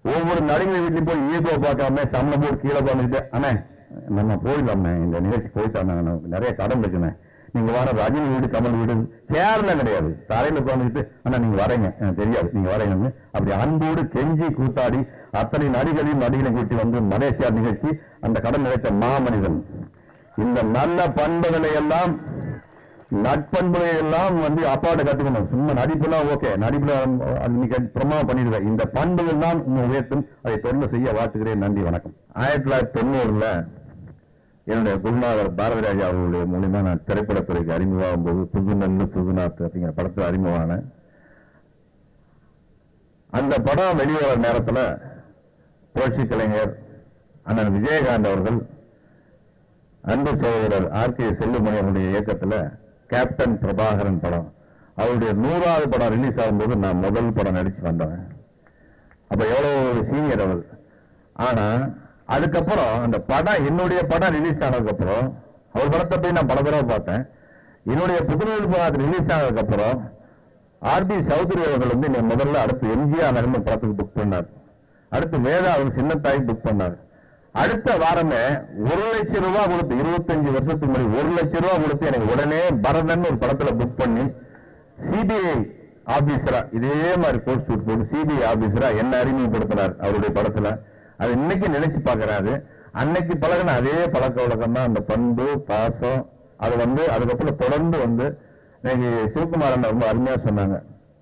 ஒவ்வொரு நடிகை வீட்லையும் போய் ஈகோ பார்க்காம சம்பளம் போட்டு கீழே பார்த்துக்கிட்டு, அண்ணே நம்ம போயிடலாமே இந்த நிகழ்ச்சி போயிட்டாங்க, நிறைய கடன் இருக்குண்ணே, நீங்க வர ரஜினி வீடு கமல் வீடு சேர்ல கிடையாது, தரையில உட்காந்துக்கிட்டு அண்ணா நீங்க வரீங்க எனக்கு தெரியாது நீங்க வரீங்கன்னு அப்படி அன்போடு கெஞ்சி கூத்தாடி அத்தனை நடிகளையும் கூட்டி வந்து மலேசியா நிகழ்ச்சி அந்த கடன் நினைத்த மாமனிதன். இந்த நல்ல பண்புகளை எல்லாம் நட்பண்புகளை எல்லாம் வந்து அப்பாட்ட கத்துக்கணும். சும்மா நடிப்புலாம் ஓகே, நடிப்புல நீங்க பிரமாதம் பண்ணிடுவேன். இந்த பண்புகள் தான் உங்க உயர்த்தும். அதை தொடர்ந்து செய்ய வாழ்த்துக்கிறேன். நன்றி, வணக்கம். 1990 என்னுடைய குருநாதர் பாரதிராஜா அவர்களுடைய மூலியமா நான் திரைப்படத்துறைக்கு அறிமுகமாகும் போது புதுநெல்லு புதுநாத்து அப்படிங்கிற படத்தில் அறிமுகமான அந்த படம் வெளிவர நேரத்துல புரட்சி கலைஞர் அண்ணன் விஜயகாந்த் அவர்கள் அன்பு சகோதரர் ஆர்.கே. செல்லுமணி அவருடைய இயக்கத்துல கேப்டன் பிரபாகரன் படம் அவருடைய 100வது படம் ரிலீஸ் ஆகும்போது நான் முதல் படம் நடிச்சு வந்தேன். அப்ப எவ்வளவு சீனியர் அவர். ஆனா அதுக்கப்புறம் அந்த படம், என்னுடைய படம் ரிலீஸ் ஆனதுக்கு அப்புறம், அவர் படத்தை போய் நான் பல தடவை பார்த்தேன். என்னுடைய புதுநெல் படம் ரிலீஸ் ஆனதுக்கு அப்புறம் ஆர்.பி. சௌத்ரி அவர்கள் வந்து என்னை முதல்ல அடுத்து எம்ஜிஆர் நகர்ந்த படத்துக்கு புக் பண்ணார். அடுத்து வேதா அவர் சின்னத்தாய் புக் பண்ணார். அடுத்த வாரமே 1 லட்சம் ரூபாய் கொடுத்து, 25 வருஷத்துக்கு முன்னாடி 1 லட்சம் ரூபாய் கொடுத்து எனக்கு உடனே பரதன் ஒரு படத்துல புக் பண்ணி சிபிஐ ஆபீசரா இதே மாதிரி கோர்ஸ் ஷூட் போட்டு சிபிஐ ஆபீசரா என்ன அறிமுகப்படுத்தினார் அவருடைய படத்துல. அது இன்னைக்கு நினைச்சு பார்க்கறாரு. அன்னைக்கு பழகின அதே பழக்க வழக்கம் தான், அந்த பண்பு பாசம். அது வந்து அதுக்கப்புறம் தொடர்ந்து வந்து இன்னைக்கு சிவகுமாரன் ரொம்ப அருமையா சொன்னாங்க.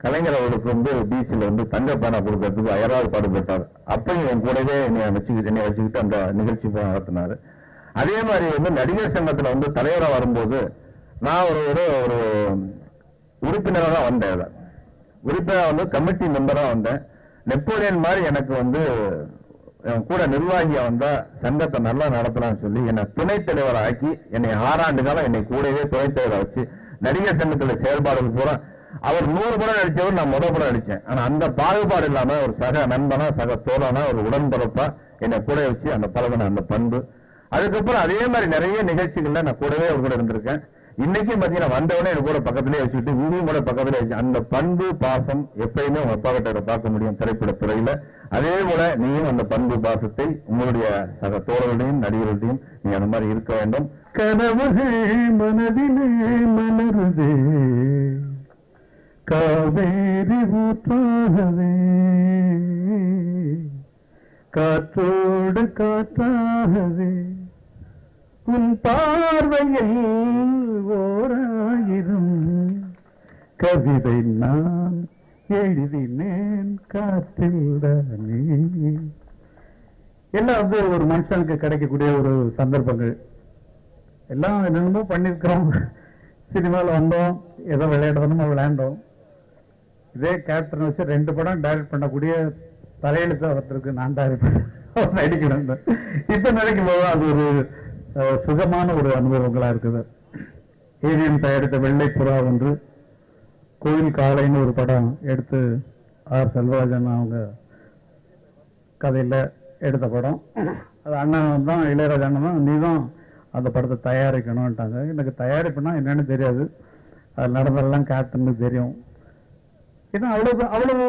கலைஞர் அவர்களுக்கு வந்து பீச்சில் வந்து தங்கப்பானை கொடுக்கறதுக்கு அயராது பாடுபட்டார். அப்பயும் என் கூடவே என்னை வச்சுக்கிட்டு அந்த நிகழ்ச்சி நடத்தினாரு. அதே மாதிரி வந்து நடிகர் சங்கத்துல வந்து தலைவராக வரும்போது நான் ஒரு உறுப்பினராக தான் வந்தேன். உறுப்பினராக வந்து கமிட்டி மெம்பரா வந்தேன். நெப்போலியன் மாதிரி எனக்கு வந்து கூட நிர்வாகியா வந்தா சங்கத்தை நல்லா நடத்தலாம்னு சொல்லி என்னை துணைத் தலைவரை ஆக்கி என்னை 6 ஆண்டு காலம் என்னை கூடவே துணைத் தலைவரை வச்சு நடிகர் சங்கத்துல செயல்பாடுகள் பூரா அவர் 100 படம் நடிச்சவர், நான் முதல் படம் நடிச்சேன். ஆனா அந்த பாகுபாடு இல்லாம ஒரு சக நண்பனா சக தோழனா ஒரு உடன்பரப்பா என்னை கூட வச்சு அந்த பழகின அந்த பண்பு. அதுக்கப்புறம் அதே மாதிரி நிறைய நிகழ்ச்சிகள்ல நான் கூடவே அவர் கூட இருந்திருக்கேன். இன்னைக்கும் பாத்தீங்கன்னா வந்தவனே எனக்கு கூட பக்கத்திலே வச்சுக்கிட்டு இங்கேயும் கூட பக்கத்திலே வச்சு அந்த பண்பு பாசம் எப்பயுமே உங்க அப்பா கிட்ட பார்க்க முடியும் திரைப்பட துறையில. அதே போல நீயும் அந்த பண்பு பாசத்தை உங்களுடைய சக தோழர்களையும் நடிகர்களையும் நீ அந்த மாதிரி இருக்க வேண்டும். கனவுகள் மனதிலே மலருதே காவேரி ஊற்றாகவே காற்றோடு காற்றாகவே உன் பார்வையில் 1000 கவிதை நான் எழுதினேன் காற்றில்தானே. எல்லாம் வந்து ஒரு மனுஷனுக்கு கிடைக்கக்கூடிய ஒரு சந்தர்ப்பங்கள். எல்லாம் என்னென்னமோ பண்ணிருக்கிறோம். சினிமாவில் வந்தோம், ஏதோ விளையாடுறதுமோ விளையாண்டோம். இதே கேப்டன் வச்சு 2 படம் டைரக்ட் பண்ணக்கூடிய தலையெழுத்து ஒருத்தருக்கு நான் டைரக்ட் நடிக்கணும். இப்ப நினைக்கும் போது அது ஒரு சுகமான ஒரு அனுபவங்களா இருக்குது. ஏவிஎம் தயாரித்த வெள்ளை புறா ஒன்று, கோயில் காலைன்னு ஒரு படம் எடுத்து ஆர் செல்வராஜன் அவங்க கதையில எடுத்த படம். அது அண்ணன் தான், இளையராஜா அண்ணன் தான், நீ தான் அந்த படத்தை தயாரிக்கணும்ட்டாங்க. எனக்கு தயாரிப்புனா என்னன்னு தெரியாது. அது நடந்ததெல்லாம் கேப்டனுக்கு தெரியும். ஏன்னா அவ்வளவு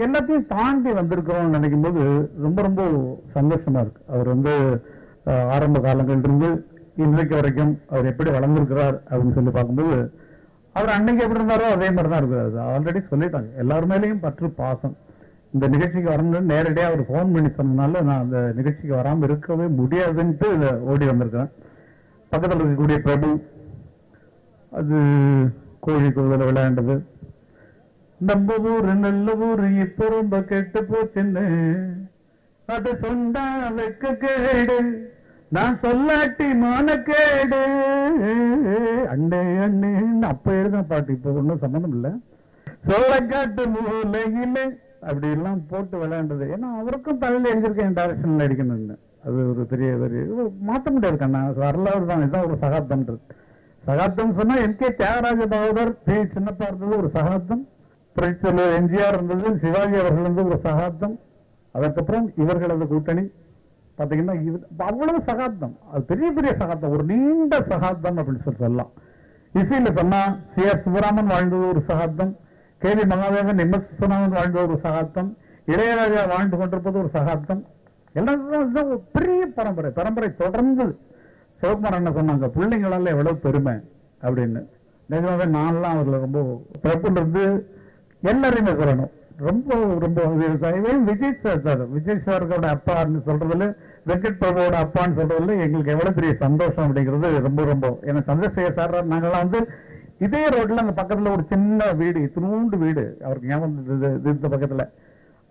எல்லாத்தையும் தாண்டி வந்திருக்கிறோம்னு நினைக்கும் போது ரொம்ப ரொம்ப சந்தோஷமா இருக்கு. அவர் வந்து ஆரம்ப காலங்கள் இருந்து இன்றைக்கு வரைக்கும் அவர் எப்படி வளர்ந்திருக்கிறார் அப்படின்னு சொல்லி பார்க்கும்போது அவர் அன்னைக்கு எப்படி இருந்தாரோ அதே மாதிரி தான் இருக்கிறாரு. ஆல்ரெடி சொல்லிட்டாங்க, எல்லார் மேலேயும் பற்று பாசம். இந்த நிகழ்ச்சிக்கு வரணும்னு நேரடியாக அவர் ஃபோன் பண்ணி சொன்னதுனால நான் அந்த நிகழ்ச்சிக்கு வராமல் இருக்கவே முடியாதுன்ட்டு ஓடி வந்திருக்கிறேன். பக்கத்தில் இருக்கக்கூடிய பிரபு, அது கோழி கோவில விளையாண்டது. நம்ம ஊரு நல்ல ஊரு இப்போ ரொம்ப கெட்டு போச்சுன்னு அது சொன்னா வைக்க கேடு, நான் சொல்லாட்டி மானக்கேடு. அண்ணே அண்ணேன்னு அப்ப எழுத பாட்டு, இப்ப ஒன்றும் சம்மந்தம் இல்லை. சோளக்காட்டு மூலையில அப்படி எல்லாம் போட்டு விளையாண்டது. ஏன்னா அவருக்கும் தலையில் எழுதியிருக்கேன் டைரக்ஷன்ல அடிக்கணும்னு. அது ஒரு பெரிய மாற்ற முடியாது கண்ணா, வரலாறு தான். இதுதான் ஒரு சகாப்தம்ன்றது. சகாப்தம் சொன்னா எம்.கே. தியாகராஜ பாகவதர், பி. சின்னப்பா இருந்தது ஒரு சகாப்தம், புரட்சித்தலைவர் எம்ஜிஆர் இருந்தது, சிவாஜி அவர்கள் இருந்தது ஒரு சகாப்தம். அதற்கப்புறம் இவர்களது கூட்டணி பாத்தீங்கன்னா அவ்வளவு சகாப்தம். அது பெரிய பெரிய சகாப்தம், ஒரு நீண்ட சகாப்தம் அப்படின்னு சொல்லலாம். இசையில சொன்னா சி.ஆர். சுப்பராமன் வாழ்ந்தது ஒரு சகாப்தம், கே.வி. மகாதேவன், எம்.எஸ். விஸ்வநாதன் வாழ்ந்தது ஒரு சகாப்தம், இளையராஜா வாழ்ந்து கொண்டிருப்பது ஒரு சகாப்தம். எல்லாம் பெரிய பரம்பரை தொடர்ந்து. சிவகுமார் என்ன சொன்னாங்க, பிள்ளைங்களால எவ்வளவு பெருமை அப்படின்னு. நிஜமாவே நான்லாம் அவர்ல ரொம்ப பிரபுல இருந்து எல்லாரையுமே சொல்லணும். ரொம்ப ரொம்ப விஜய் சாரோட அப்பான்னு சொல்றதுல, வெங்கட் பிரபுவோட அப்பான்னு சொல்றதுல எங்களுக்கு எவ்வளவு பெரிய சந்தோஷம் அப்படிங்கிறது ரொம்ப ரொம்ப. ஏன்னா சந்திரசேகர் சார் நாங்கெல்லாம் வந்து இதே ரோட்ல அந்த பக்கத்துல ஒரு சின்ன வீடு, இத்தினூண்டு வீடு, அவருக்கு ஞாபகம் இந்த பக்கத்துல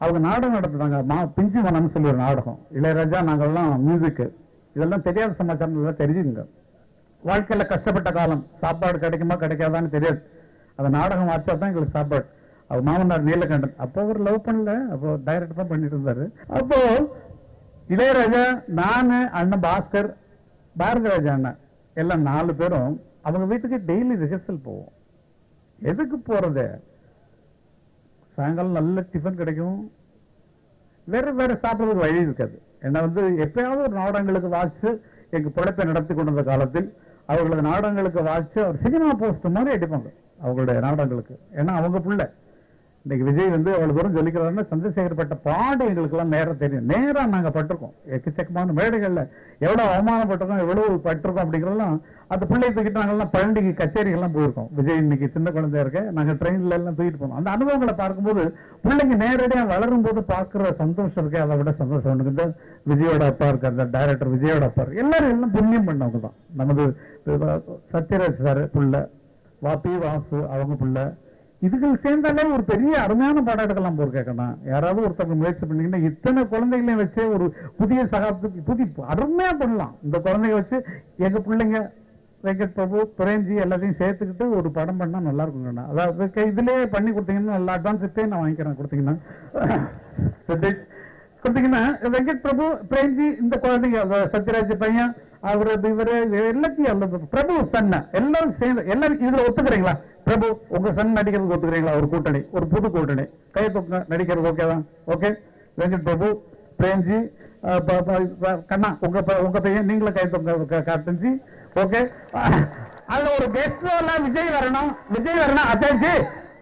அவங்க நாடகம் நடத்துனாங்க. பிஞ்சு மனம்னு சொல்லி ஒரு நாடகம். இளையராஜா நாங்கள்லாம் மியூசிக், இதெல்லாம் தெரியாத சமாச்சாரம் தெரிஞ்சுங்க. வாழ்க்கையில கஷ்டப்பட்ட காலம், சாப்பாடு கிடைக்குமா கிடைக்காதான்னு தெரியாது. அந்த நாடகம் வாட்சா தான் எங்களுக்கு சாப்பாடு. அவர் மாமனார் நீலகண்டன், அப்போ அவர் லவ் பண்ணல, அப்போ டைரக்ட் தான் பண்ணிட்டு இருந்தாரு. அப்போ இளையராஜா, நானு, அண்ணன் பாஸ்கர், பாரதிராஜா அண்ணன் எல்லாம் 4 பேரும் அவங்க வீட்டுக்கு டெய்லி ரிஹர்சல் போவோம். எதுக்கு போறது? சாயங்காலம் நல்ல டிஃபன் கிடைக்கும், வேற வேற சாப்பிட்றதுக்கு வழி இருக்காது. ஏன்னா எப்பயாவது ஒரு நாடகங்களுக்கு வாசிச்சு எங்க பிழைப்பை நடத்தி கொண்டிருந்த காலத்தில் அவர்களது நாடகங்களுக்கு வாசிச்சு அவர் சினிமா போஸ்ட் மாதிரி அடிப்பாங்க அவங்களுடைய நாடகங்களுக்கு. ஏன்னா அவங்க பிள்ளை. இன்னைக்கு விஜய் அவ்வளவு தூரம் சொல்லிக்கிறாருன்னா சந்திரசேகர்பட்ட பாடு எங்களுக்கு எல்லாம் நேரம் தெரியும். நேரா நாங்க பட்டிருக்கோம், எக்கச்சக்கமான மேடைகள்ல எவ்வளவு அவமானப்பட்டிருக்கோம், எவ்வளவு பட்டிருக்கோம் அப்படிங்கிறதெல்லாம். அந்த பிள்ளையை தூக்கிட்டு நாங்கெல்லாம் பழனிக்கு கச்சேரிகள்லாம் போயிருக்கோம். விஜய் இன்னைக்கு சின்ன குழந்தையா இருக்க நாங்க ட்ரெயின்ல எல்லாம் தூக்கிட்டு போனோம். அந்த அனுபவங்களை பார்க்கும்போது பிள்ளைங்க நேரடியா வளரும் போது பார்க்கிற சந்தோஷம் இருக்கு, அதை விட சந்தோஷம் இந்த விஜயோட அப்பா இருக்கு, அந்த டைரக்டர் விஜயோட அப்பா இருக்கு, எல்லாரும் எல்லாம் புண்ணியம் பண்ணவங்க தான். நமது சத்யராஜ் சார் புள்ள, வாபி வாசு அவங்க புள்ள, இதுகள் சேர்ந்தாலே ஒரு பெரிய அருமையான படம் எடுக்கலாம் போர் கேட்கணும். யாராவது ஒருத்தவங்க முயற்சி பண்ணீங்கன்னா இத்தனை குழந்தைகளையும் வச்சு ஒரு புதிய சகாப்தத்துக்கு அருமையா பண்ணலாம். இந்த குழந்தைங்க வச்சு எங்க பிள்ளைங்க வெங்கட் பிரபு, பிரேம்ஜி எல்லாத்தையும் சேர்த்துக்கிட்டு ஒரு படம் பண்ணா நல்லா இருக்குங்கண்ணா. அதாவது இதுலயே பண்ணி கொடுத்தீங்கன்னா நல்லா அட்வான்ஸ் நான் வாங்கிக்கிறேன். கொடுத்தீங்கன்னா கொடுத்தீங்கன்னா வெங்கட் பிரபு, பிரேம்ஜி, இந்த குழந்தைங்க, சத்யராஜ் பையன், அவரு இவரு எல்லாத்தையும் பிரபு சன்ன எல்லாரும் சேர்ந்து எல்லாரும் இதுல ஒத்துக்கிறீங்களா? பிரபு உங்க சன் நடிக்கிறது ஒத்துக்கிறீங்களா? ஒரு கூட்டணி, ஒரு புது கூட்டணி, கையை தூக்க நடிக்கிறது ஓகேதான்? ஓகே. வெங்கட் பிரபு, பிரேம்ஜி, கண்ணா உங்க பையன் நீங்களும் கை தூக்க காட்டுஞ்சி, ஓகே. அதுல ஒரு கெஸ்ட் ரோல் விஜய் வரணும், விஜய் வரணும். அச்சாச்சி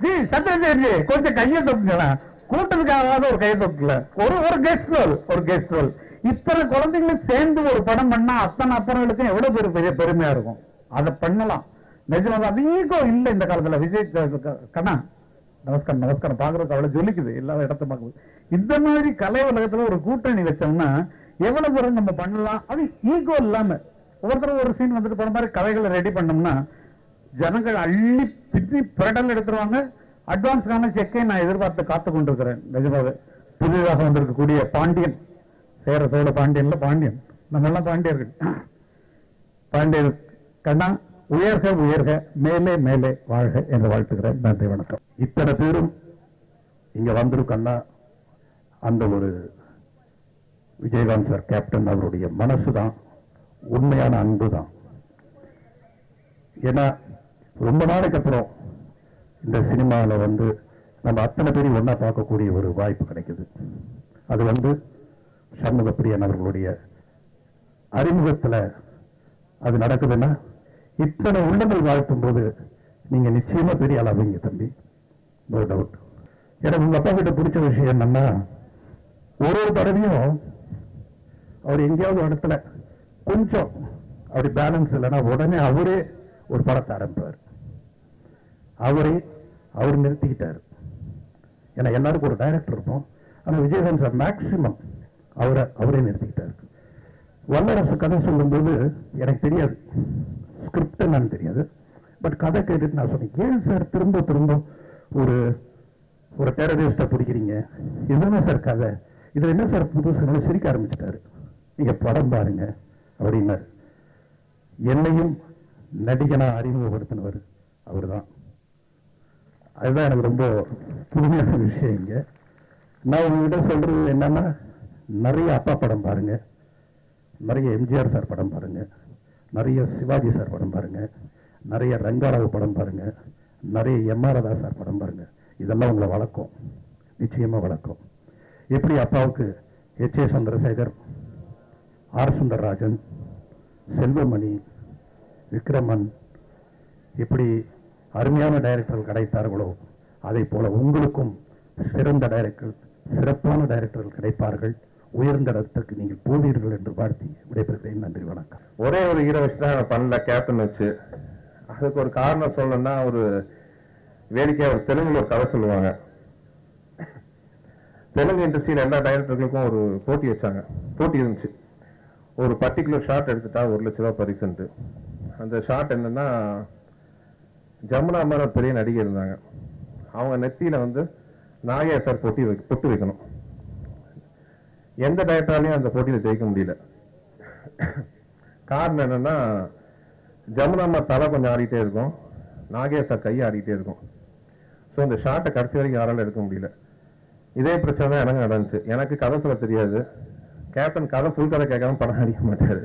ஜி சத்யராஜ் கொஞ்சம் கையை தூக்குங்களா, கூட்டத்துக்காக ஒரு கையை தூக்கல, ஒரு கெஸ்ட் ரோல், ஒரு கெஸ்ட் ரோல். இத்தனை குழந்தைகளும் சேர்ந்து ஒரு படம் பண்ணா அத்தனை அப்பறங்களுக்கும் எவ்வளவு பெரிய பெருமையா இருக்கும். அதை பண்ணலாம். நிஜமாக அது ஈகோ இல்லை இந்த காலத்துல. விஜய் கண்ணா நமஸ்காரம் நமஸ்காரம் பாக்குறதுக்கு அவ்வளவு ஜொலிக்குது எல்லா இடத்த பார்க்கும்போது. இந்த மாதிரி கலை உலகத்துல ஒரு கூட்டணி வச்சோம்னா எவ்வளவு தூரம் நம்ம பண்ணலாம். அது ஈகோ இல்லாம ஒவ்வொருத்தரும் ஒரு சீன் போன மாதிரி கதைகளை ரெடி பண்ணோம்னா ஜனங்கள் அள்ளி பின்னி பிரடல் எடுத்துருவாங்க. அட்வான்ஸ்க்கான செக்கை நான் எதிர்பார்த்து காத்து கொண்டிருக்கிறேன். நிஜமாக புதிதாக வந்திருக்கக்கூடிய பாண்டியன், சேர சோழ பாண்டியன்ல பாண்டியன், நம்ம எல்லாம் பாண்டியர்கள். பாண்டியன் கண்ணா உயர்க உயர்க, மேலே மேலே வாழ்க என்று வாழ்த்துக்கிறேன். நன்றி, வணக்கம். இத்தனை பேரும் இங்க வந்திருக்கன்னா அந்த ஒரு விஜயகாந்த் சார் கேப்டன் அவருடைய மனசுதான், உண்மையான அன்பு தான். ஏன்னா ரொம்ப நாளைக்கு அப்புறம் இந்த சினிமாவில் நம்ம அத்தனை பேரையும் ஒன்னா பார்க்கக்கூடிய ஒரு வாய்ப்பு கிடைக்குது. அது சண்முக பிரியன் அவர்களுடைய அறிமுகத்தில் அது நடக்குதுன்னா இத்தனை உள்ளங்கள் வாழ்த்தும் போது நீங்க நிச்சயமா பெரிய அளவுங்க தம்பி, நோ டவுட். எனக்கு உங்க அப்பா கிட்ட பிடிச்ச விஷயம் என்னன்னா, ஒரு தடவையும் அவர் எங்கேயாவது இடத்துல கொஞ்சம் அப்படி பேலன்ஸ் இல்லைன்னா உடனே அவரே ஒரு படத்தை ஆரம்பிப்பார். அவர் நிறுத்திக்கிட்டாரு. ஏன்னா எல்லாருக்கும் ஒரு டைரக்டர் இருக்கும், ஆனா விஜயகாந்த் சார் மேக்சிமம் அவரே நிறுத்திக்கிட்டாரு. வல்லரசு கதை சொல்லும்போது எனக்கு தெரியாது, ஸ்கிரிப்ட் என்னன்னு தெரியாது, பட் கதை கேட்டுட்டு நான் சொன்னேன், ஏன் சார் திரும்ப திரும்ப ஒரு டெரரிஸ்டா பிடிக்கிறீங்க, இதுதானே சார் கதை, இதுல என்ன சார் புதுசு? சிரிக்க ஆரம்பிச்சிட்டாரு. நீங்க படம் பாருங்க அப்படின்னாரு. என்னையும் நடிகனா அறிமுகப்படுத்தினவர் அவர் தான். அதுதான் எனக்கு ரொம்ப புதுமையான விஷயம். இங்க நான் உங்ககிட்ட சொல்றது என்னன்னா, நிறைய அப்பா படம் பாருங்க, நிறைய எம்ஜிஆர் சார் படம் பாருங்க, நிறைய சிவாஜி சார் படம் பாருங்க, நிறைய ரங்கராவ் படம் பாருங்க, நிறைய எம்ஆர் ராதா சார் படம் பாருங்க. இதெல்லாம் உங்களை வளர்க்கும், நிச்சயமா வளர்க்கும். எப்படி அப்பாவுக்கு H A Chandrasekhar, R Sundarrajan, Selvamani, Vikraman எப்படி அருமையான டைரக்டர்கள் கிடைத்தார்களோ அதை போல உங்களுக்கும் சிறந்த டைரக்டர், சிறப்பான டைரக்டர்கள் கிடைப்பார்கள். உயர்ந்த இடத்துக்கு நீங்கள் போவீர்கள் என்று வாழ்த்தி விடைபெறுகிறேன். நன்றி, வணக்கம். ஒரே ஒரு ஹீரோ வச்சு தான் பண்ணல, கேப்டன் வச்சு. அதுக்கு ஒரு காரணம் சொல்லணும்னா, ஒரு வேடிக்கையா ஒரு தெலுங்குல ஒரு கதை சொல்லுவாங்க. தெலுங்கு இண்டஸ்ட்ரியில் எல்லா டைரக்டர்களுக்கும் ஒரு போட்டி வச்சாங்க. போட்டி இருந்துச்சு. ஒரு பர்டிகுலர் ஷாட் எடுத்துட்டா 1 லட்ச ரூபா பரிசுன்ட்டு. அந்த ஷாட் என்னன்னா, ஜமுனா அம்மா பெரிய நடிகை இருந்தாங்க. அவங்க நெத்தியில வந்து நாகேஷ் சார் பொட்டு வைக்கணும். எந்த டைரக்டராலையும் அந்த போட்டியில ஜெயிக்க முடியல. காரணம் என்னன்னா, ஜமுனா அம்மா தலை கொஞ்சம் ஆடிட்டே இருக்கும், நாகேஷ் சார் கையை ஆடிட்டே இருக்கும். ஸோ இந்த ஷார்ட்டை கடைசி வரைக்கும் யாராலும் எடுக்க முடியல. இதே பிரச்சனை தான் எனக்கு நடந்துச்சு. எனக்கு கதை சொல்ல தெரியாது. கேப்டன் கதை ஃபுல் கதை கேட்காம படம் அடிக்க மாட்டாரு.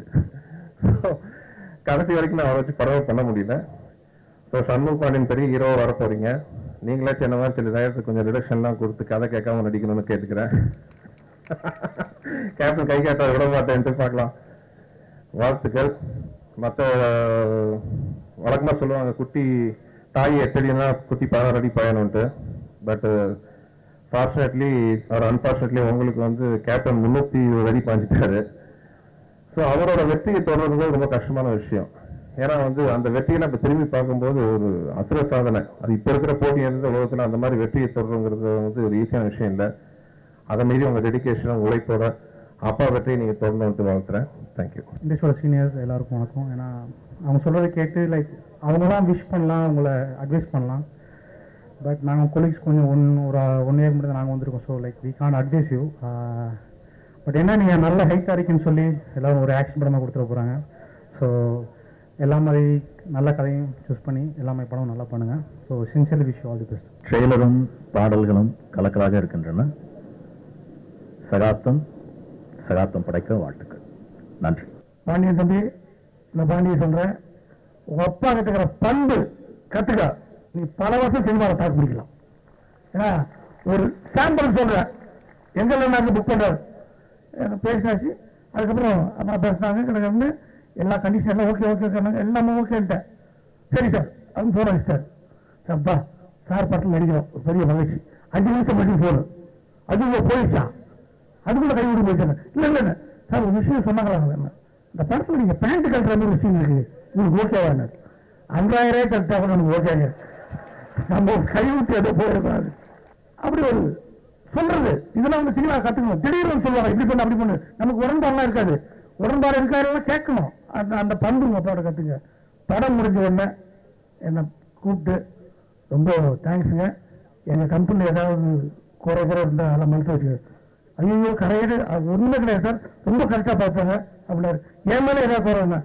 ஸோ கடைசி வரைக்கும் நான் அவரை வச்சு படமே பண்ண முடியல. ஸோ சண்முக பாண்டியன் பெரிய ஹீரோவாக வர போறீங்க. நீங்களே சின்ன மாதிரி சில நேரத்துக்கு கொஞ்சம் ரிடக்ஷன்லாம் கொடுத்து கதை கேட்காம நடிக்கணும்னு கேட்டுக்கிறேன். கேப்டன் கை கேட்டா விட மாட்டேன்ட்டு பார்க்கலாம். வாழ்த்துக்கள். மற்ற வழக்கமாக சொல்லுவாங்க குட்டி தாய் 8 அடினா குட்டி 16 அடி பயணம்ட்டு. பட் ஃபார்ச்சுனேட்லி அவர் அன்பார்ச்சுனேட்லி உங்களுக்கு வந்து கேப்டன் 320 அடி பாஞ்சிட்டாரு. ஸோ அவரோட வெற்றியை தொடர்றது ரொம்ப கஷ்டமான விஷயம். ஏன்னா வந்து அந்த வெற்றியை நம்ம திரும்பி பார்க்கும்போது ஒரு அசுர சாதனை. அது இப்போ இருக்கிற போட்டி இருந்த உலகத்தில் அந்த மாதிரி வெற்றியை தொடருங்கிறது வந்து ஒரு ஈஸியான விஷயம் இல்லை. அதை மீறி உங்கள் டெடிக்கேஷனும் உழைப்போட அப்பா வெற்றியை நீங்கள் தொடர்ந்து வாழ்த்துறேன். தேங்க்யூ. இண்டஸ்ட்ரியோட சீனியர்ஸ் எல்லாருக்கும் வணக்கம். ஏன்னா அவங்க சொல்கிறத கேட்டு லைக் அவங்களாம் விஷ் பண்ணலாம், அவங்கள அட்வைஸ் பண்ணலாம். பட் நாங்கள் கொலீக்ஸ் கொஞ்சம் ஒரு 1 இயர் மட்டும் நாங்கள் வந்திருக்கோம். So like we can advise you. But என்ன நீங்கள் நல்ல ஹைட்டாக இருக்குன்னு சொல்லி எல்லோரும் ஒரு ஆக்ஷன் படமாக கொடுத்துட போகிறாங்க. ஸோ எல்லா மாதிரி நல்ல கதையும் சூஸ் பண்ணி எல்லா மாதிரி படமும் நல்லா பண்ணுங்கள். So sincerely wish all the best. ட்ரெய்லரும் பாடல்களும் கலக்கலாக இருக்கின்றன. சகாப்தம் படைக்க வாழ்த்துக்கள். நன்றி. பாண்டியன் தம்பி, நான் பாண்டிய சொல்றேன், உங்க அப்பா கத்துக்கிற பண்பு கத்துக்க. நீ பல வருஷம் சினிமாவை தாக்கு பிடிக்கலாம். ஏன்னா ஒரு சாம்பிள் சொல்றேன், எங்கெல்லாம் புக் பண்றாரு பேசினாச்சு. அதுக்கப்புறம் அம்மா பேசினாங்க, எனக்கு வந்து எல்லா கண்டிஷன் ஓகே எல்லாமே ஓகேன்ட்டேன். சரி சார் அது போன சார் சார்ப்பா சார் படத்தில் நடிக்கிறோம், ஒரு பெரிய மகிழ்ச்சி. 5 நிமிஷம் மட்டும் போகணும், அது போயிடுச்சா, அதுக்குள்ள கை விட்டு போயிட்டாங்க. இல்லை சார் ஒரு விஷயம் சொன்னாங்களா, இந்த படத்தில் நீங்க பேண்ட் கட்டுற மாதிரி விஷயம் இருக்குது, உங்களுக்கு ஓகேவா? 5000 கட்டா கூட நமக்கு ஓகேங்க, நம்ம கை விட்டு எதோ போயிடக்கூடாது. அப்படி ஒரு சொல்றது இதெல்லாம் வந்து சினிமா கத்துக்கணும். திடீர்னு சொல்லுவாங்க இப்படி பண்ணு அப்படி பண்ணு, நமக்கு உடன்பாடுலாம் இருக்காது. உடன்பாடு இருக்காரு கேட்கணும். அந்த பண்பு அப்பாவோட கத்துங்க. படம் முடிஞ்ச உடனே என்னை கூப்பிட்டு ரொம்ப தேங்க்ஸுங்க, எங்க கம்பெனியில் ஏதாவது குறை இருந்தால் அதெல்லாம் மனசு வச்சுக்க. ஐயோ கரையிடு அது ஒண்ணுமே கிடையாது சார், ரொம்ப கரெக்டாக பார்த்தாங்க அப்படின்னாரு. என் மேலே ஏதாவது போறேன்னா,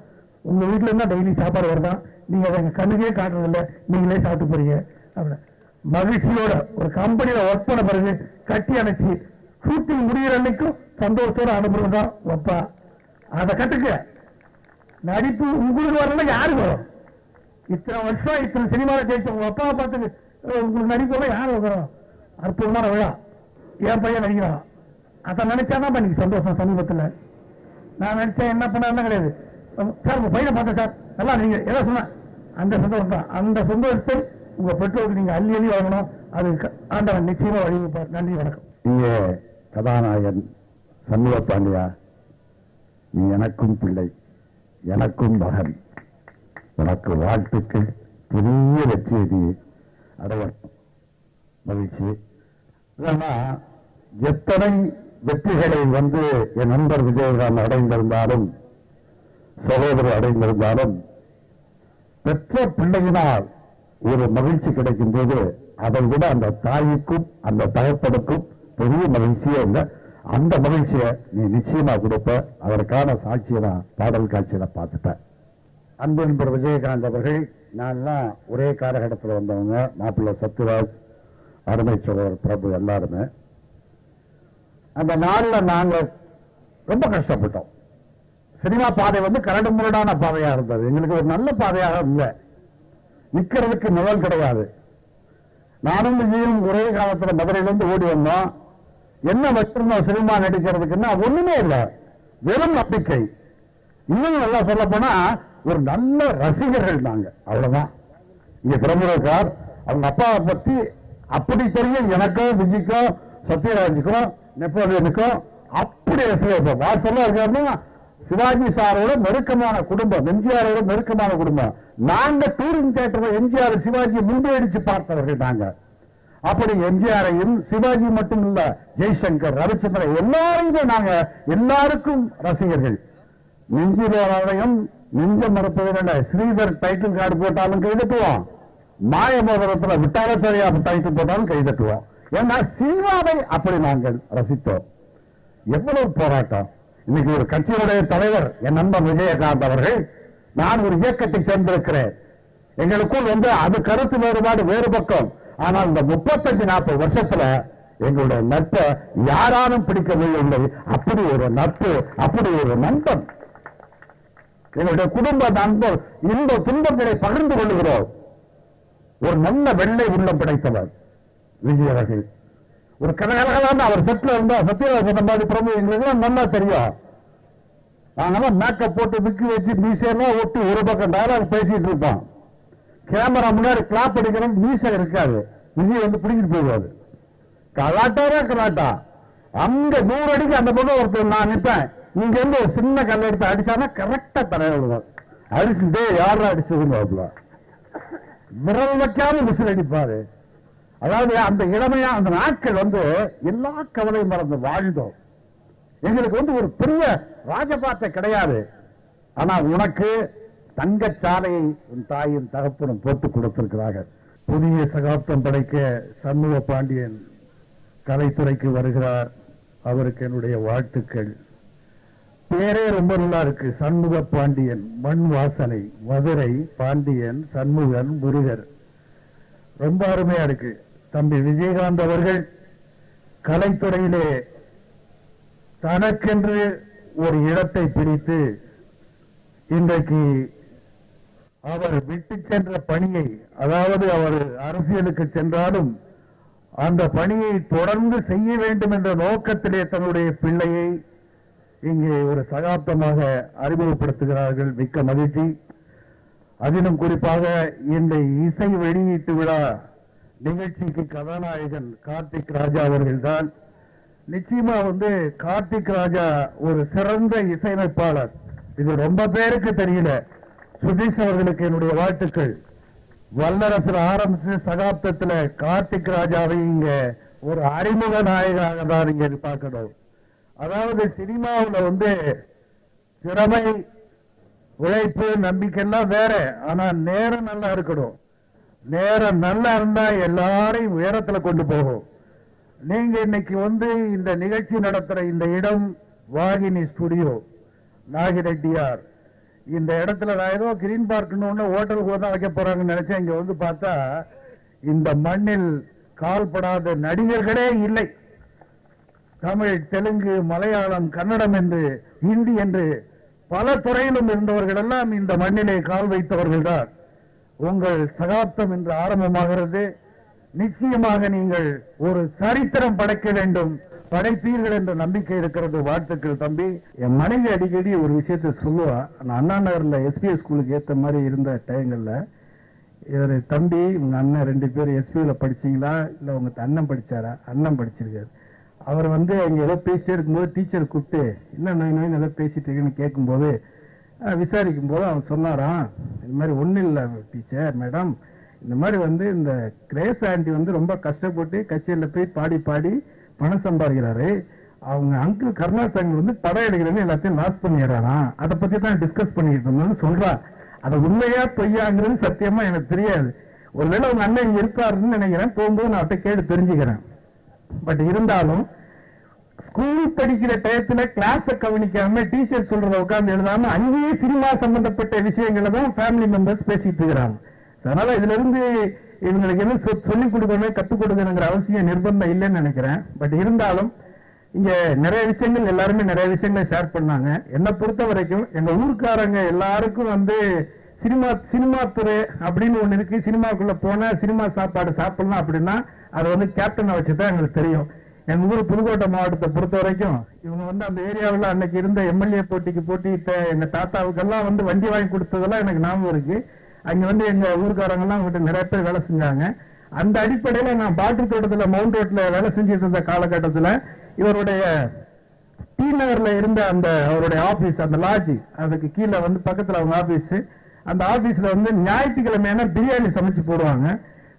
உங்க வீட்டுல இருந்தா டெய்லி சாப்பாடு வருதான், நீங்க அதை எங்க கண்ணுக்கே காட்டுறதில்லை, நீங்களே சாப்பிட்டு போறீங்க அப்படின்னா. மகிழ்ச்சியோட ஒரு கம்பெனியில ஒர்க் பண்ண பிறகு கட்டி அணைச்சி ஷூட்டிங் முடிகிற அன்னைக்கும் சந்தோஷத்தோட அனுபவம் தான் ஒப்பா. அதை கட்டுக்க. நடிப்பு உங்களுக்கு வரலாம் யாருக்கு வரும்? இத்தனை வருஷம் இத்தனை சினிமாவில் ஜெயிச்ச உங்க அப்பாவை பார்த்துக்கு உங்களுக்கு நடிப்பெல்லாம் யார் வரும்? அற்புதமான விழா, என் பையன் நடிக்கிறான். அதை நினைச்சாதான் இன்னைக்கு சந்தோஷம். சமீபத்தில் நான் நினைச்சேன் என்ன பண்ண கிடையாது சார், உங்க பையனை பார்த்தேன் சார் நல்லா நீங்க ஏதோ சொன்ன அந்த சந்தோஷம் தான். அந்த சந்தோஷத்தை உங்க பெற்றோருக்கு நீங்க அள்ளி அள்ளி வாங்கணும். அது ஆண்டவன் நிச்சயமா வழிவகுப்பார். நன்றி, வணக்கம். இங்கே கதாநாயகன் சண்முக பாண்டியா, நீ எனக்கும் பிள்ளை, எனக்கும் மகன், உனக்கு வாழ்த்துக்கள். பெரிய வெற்றியை நீ அடைய மகிழ்ச்சி. எத்தனை வெற்றிகளை வந்து என் நண்பர் விஜயகாந்த் அடைந்திருந்தாலும், சகோதரர் அடைந்திருந்தாலும், பெற்ற பிள்ளையினால் ஒரு மகிழ்ச்சி கிடைக்கும் போது அதை விட அந்த தாய்க்கும் அந்த தகப்பனுக்கும் பெரிய மகிழ்ச்சியே இல்லை. அந்த மகிழ்ச்சியை நீ நிச்சயமா கொடுப்ப. அதற்கான சாட்சியை நான் பாடல் காட்சியில பார்த்துட்டேன். அன்பு நண்பர் விஜயகாந்த் அவர்கள், நான்லாம் ஒரே காலகட்டத்தில் வந்தவங்க. மாப்பிள்ளை சத்யராஜ், அருமை சகோதரர் பிரபு எல்லாருமே. அந்த நாளில் நாங்கள் ரொம்ப கஷ்டப்பட்டோம். சினிமா பாதை வந்து கரடு முரடான பாதையா இருந்தது. எங்களுக்கு ஒரு நல்ல பாதையாக இல்லை. நிக்கிறதுக்கு நிழல் கிடையாது. நானும் விஜயும் ஒரே காலத்தில் மதுரையிலிருந்து ஓடி வந்தோம். என்ன வச்சிருந்தோம் சினிமா நடிக்கிறதுக்குன்னா ஒண்ணுமே இல்லை, வெறும் நம்பிக்கை. இன்னும் நல்லா சொல்ல போனா ஒரு நல்ல ரசிகர்கள் நாங்க, அவ்வளவுதான். இங்க பிரமுகர் அவங்க அப்பாவை பத்தி அப்படி தெரியும் எனக்கும், விஜய்க்கும், சத்யராஜுக்கும், நெப்போலியனுக்கும் அப்படி ரசிகர். வாசல்ல இருக்காருன்னா சிவாஜி சாரோட நெருக்கமான குடும்பம், எம்ஜிஆரோட நெருக்கமான குடும்பம். நாங்க டூரிங் தியேட்டர் எம்ஜிஆர் சிவாஜி முன்படிச்சு பார்த்தவர்கள் நாங்க. அப்படி எம்ஜிஆரையும் சிவாஜி மட்டும் இல்ல, ஜெய்சங்கர், ரவிச்சந்திரன் எல்லாரையுமே நாங்க எல்லாருக்கும் ரசிகர்கள். நெஞ்சிலோரையும் நெஞ்ச மறுப்பதில் ஸ்ரீதர் டைட்டில் கார்டு போட்டாலும் கைதட்டுவோம், மாய மோதிரத்துல விட்டாலும் சரியா டைட்டு போட்டாலும் கை தட்டுவோம். ஏன்னா சினிமாவை அப்படி நாங்கள் ரசித்தோம். எவ்வளவு போராட்டம். இன்னைக்கு ஒரு கட்சியுடைய தலைவர் என் நண்பர் விஜயகாந்த் அவர்கள், நான் ஒரு இயக்கத்தை சேர்ந்திருக்கிறேன், எங்களுக்குள் அது கருத்து வேறுபாடு வேறு பக்கம், ஆனால் இந்த 35-40 வருஷத்துல எங்களுடைய நட்பை யாராலும் பிடிக்கவில்லை. அப்படி ஒரு நட்பு, அப்படி ஒரு நண்பன். எங்களுடைய குடும்ப நண்பர் இந்த துன்பங்களை பகிர்ந்து கொள்கிறோம். ஒரு நல்ல வெள்ளை உள்ளம் படைத்தவர் விஜய் அவர்கள். ஒரு கலகலகலான அவர் செட்ல இருந்தா சத்யராஜ் சொன்ன மாதிரி பிரபு எங்களுக்கு நல்லா தெரியும். நாங்கெல்லாம் மேக்கப் போட்டு மிக்கி வச்சு மீசையெல்லாம் ஒட்டி ஒரு பக்கம் டயலாக் பேசிட்டு இருப்போம். கேமரா முன்னாடி கிளாப் அடிக்கிறோம், மீசை இருக்காது. விஜய் பிடிக்கிட்டு போயிடுவாரு. கலாட்டாரா கலாட்டா. அங்க 100 அடிக்கு அந்த பக்கம் ஒருத்தர் நான் நிற்பேன். இங்க இருந்து ஒரு சின்ன கல்லை எடுத்து அடிச்சானா கரெக்டா தரைய விடுவார். அடிச்சுட்டே யாரும் அடிச்சதுங்க விரல் வைக்காம விசில் அடிப்பாரு. அதாவது அந்த இளமையா அந்த நாட்கள் எல்லா கவலையும் மறந்து வாழ்ந்தோம். எங்களுக்கு ஒரு பெரிய ராஜபாட்டை கிடையாது. ஆனா உனக்கு தங்கச்சாலையை உன் தாயும் தகப்பனும் போட்டு கொடுத்திருக்கிறார்கள். புதிய சகாப்தம் படைக்க சண்முக பாண்டியன் கலைத்துறைக்கு வருகிறார். அவருக்கு என்னுடைய வாழ்த்துக்கள். பேரே ரொம்ப நல்லா இருக்கு, சண்முக பாண்டியன். மண் வாசனை, மதுரை, பாண்டியன், சண்முகன், முருகர், ரொம்ப அருமையா இருக்கு. தம்பி விஜயகாந்த் அவர்கள் கலைத்துறையிலே தனக்கென்று ஒரு இடத்தை பிடித்து இன்றைக்கு அவர் விட்டு சென்ற பணியை, அதாவது அவர் அரசியலுக்கு சென்றாலும் அந்த பணியை தொடர்ந்து செய்ய வேண்டும் என்ற நோக்கத்திலே தன்னுடைய பிள்ளையை இங்கே ஒரு சகாப்தமாக அறிமுகப்படுத்துகிறார்கள். மிக்க மகிழ்ச்சி. அதிலும் குறிப்பாக இந்த இசை வெளியீட்டு விழா நிகழ்ச்சிக்கு கதாநாயகன் கார்த்திக் ராஜா அவர்கள்தான். நிச்சயமா கார்த்திக் ராஜா ஒரு சிறந்த இசையமைப்பாளர். இது ரொம்ப பேருக்கு தெரியல. சுதீஷ் அவர்களுக்கு என்னுடைய வாழ்த்துக்கள். வல்லரசு ஆரம்பிச்சு சகாப்தத்துல கார்த்திக் ராஜாவை இங்க ஒரு அறிமுக நாயகனாக தான் இங்க பார்க்கணும். அதாவது சினிமாவில் திறமை, உழைப்பு, நம்பிக்கை எல்லாம் வேற. ஆனா நேரம் நல்லா இருக்கணும். நேரம் நல்லா இருந்தா எல்லாரையும் உயரத்துல கொண்டு போகும். நீங்க இன்னைக்கு இந்த நிகழ்ச்சி நடத்துற இந்த இடம் வாகினி ஸ்டுடியோ, நாகிரெட்டியார். இந்த இடத்துல நான் ஏதோ கிரீன் பார்க்னு ஹோட்டலுக்கு தான் வைக்க போறாங்கன்னு நினைச்சேன். இங்க பார்த்தா இந்த மண்ணில் கால்படாத நடிகர்களே இல்லை. தமிழ், தெலுங்கு, மலையாளம், கன்னடம் என்று, ஹிந்தி என்று பல துறையிலும் இருந்தவர்கள் எல்லாம் இந்த மண்ணிலே கால் வைத்தவர்கள் தான். உங்கள் சகாப்தம் என்று ஆரம்பமாகிறது. நிச்சயமாக நீங்கள் ஒரு சரித்திரம் படைக்க வேண்டும், படைப்பீர்கள் என்ற நம்பிக்கை இருக்கிறது. வாழ்த்துக்கள் தம்பி. என் மனைவி அடிக்கடி ஒரு விஷயத்த சொல்லுவா. நான் அண்ணா நகர்ல எஸ்பிஎஸ் ஸ்கூலுக்கு ஏற்ற மாதிரி இருந்த டைங்கள்ல, இவர் தம்பி உங்க அண்ணன் 2 பேரும் எஸ்பியில படிச்சீங்களா, இல்ல உங்க அண்ணன் படிச்சாரா? அண்ணன் படிச்சிருக்காரு. அவர் அங்க ஏதோ பேசிட்டே இருக்கும்போது டீச்சர் கூப்பிட்டு என்ன நோய் ஏதோ பேசிட்டு இருக்குன்னு கேட்கும்போது விசாரிக்கும் போது அவன் சொன்னாராம், இது மாதிரி ஒன்றும் இல்லை டீச்சர் மேடம், இந்த மாதிரி இந்த கிரேஸ் ஆண்டி ரொம்ப கஷ்டப்பட்டு கச்சேரியில் போய் பாடி பாடி பணம் சம்பாதிக்கிறாரு. அவங்க அங்கிள் கருணாசாமி படம் எடுக்கிறேன்னு எல்லாத்தையும் லாஸ் பண்ணிடுறாராம். அதை பத்தி தான் டிஸ்கஸ் பண்ணிட்டு இருந்தோம்னு சொல்றா. அது உண்மையா பொய்யாங்கிறது சத்தியமா எனக்கு தெரியாது. ஒருவேளை உங்க அண்ணன் இங்க இருக்காருன்னு நினைக்கிறேன். போகும்போது நான் அவர்கிட்ட கேட்டு தெரிஞ்சுக்கிறேன். பட் இருந்தாலும் ஸ்கூல் படிக்கிற டயத்துல கிளாஸ கவனிக்காம டீச்சர் சொல்றத உட்கார்ந்து எழுதாம அங்கேயே சினிமா சம்பந்தப்பட்ட விஷயங்களை தான் ஃபேமிலி மெம்பர்ஸ் பேசிட்டு இருக்கிறாங்க. அதனால இதுல இருந்து இவங்களுக்கு என்ன சொல்லிக் கொடுக்கணும், கத்துக் கொடுக்கணுங்கிற அவசியம் நிர்பந்தம் இல்லைன்னு நினைக்கிறேன். பட் இருந்தாலும் இங்க நிறைய விஷயங்கள் எல்லாருமே நிறைய விஷயங்களை ஷேர் பண்ணாங்க. என்னை பொறுத்த வரைக்கும் எங்க ஊருக்காரங்க எல்லாருக்கும் சினிமா துறை அப்படின்னு ஒண்ணு இருக்கு. சினிமாக்குள்ள போனா சினிமா சாப்பாடு சாப்பிடலாம் அப்படின்னா அது கேப்டனை வச்சுதான் எங்களுக்கு தெரியும். எங்க ஊர் புதுக்கோட்டை மாவட்டத்தை பொறுத்த வரைக்கும் இவங்க அந்த ஏரியாவில் அன்னைக்கு இருந்த எம்எல்ஏ போட்டிக்கு போட்டியிட்ட எங்க தாத்தாவுக்கெல்லாம் வண்டி வாங்கி கொடுத்ததெல்லாம் எனக்கு ஞாபகம் இருக்கு. அங்க எங்க ஊருக்காரங்க எல்லாம் நிறைய பேர் வேலை செஞ்சாங்க. அந்த அடிப்படையில நான் பாட்டு தோட்டத்துல மவுண்ட் ரோட்ல வேலை செஞ்சுட்டு இருந்த காலகட்டத்துல இவருடைய டி நகர்ல இருந்த அவருடைய ஆபீஸ், அந்த லாட்ஜ், அதுக்கு கீழே பக்கத்துல அவங்க ஆபீஸ், அந்த ஆபீஸ்ல ஞாயிற்றுக்கிழமையான பிரியாணி சமைச்சு போடுவாங்க.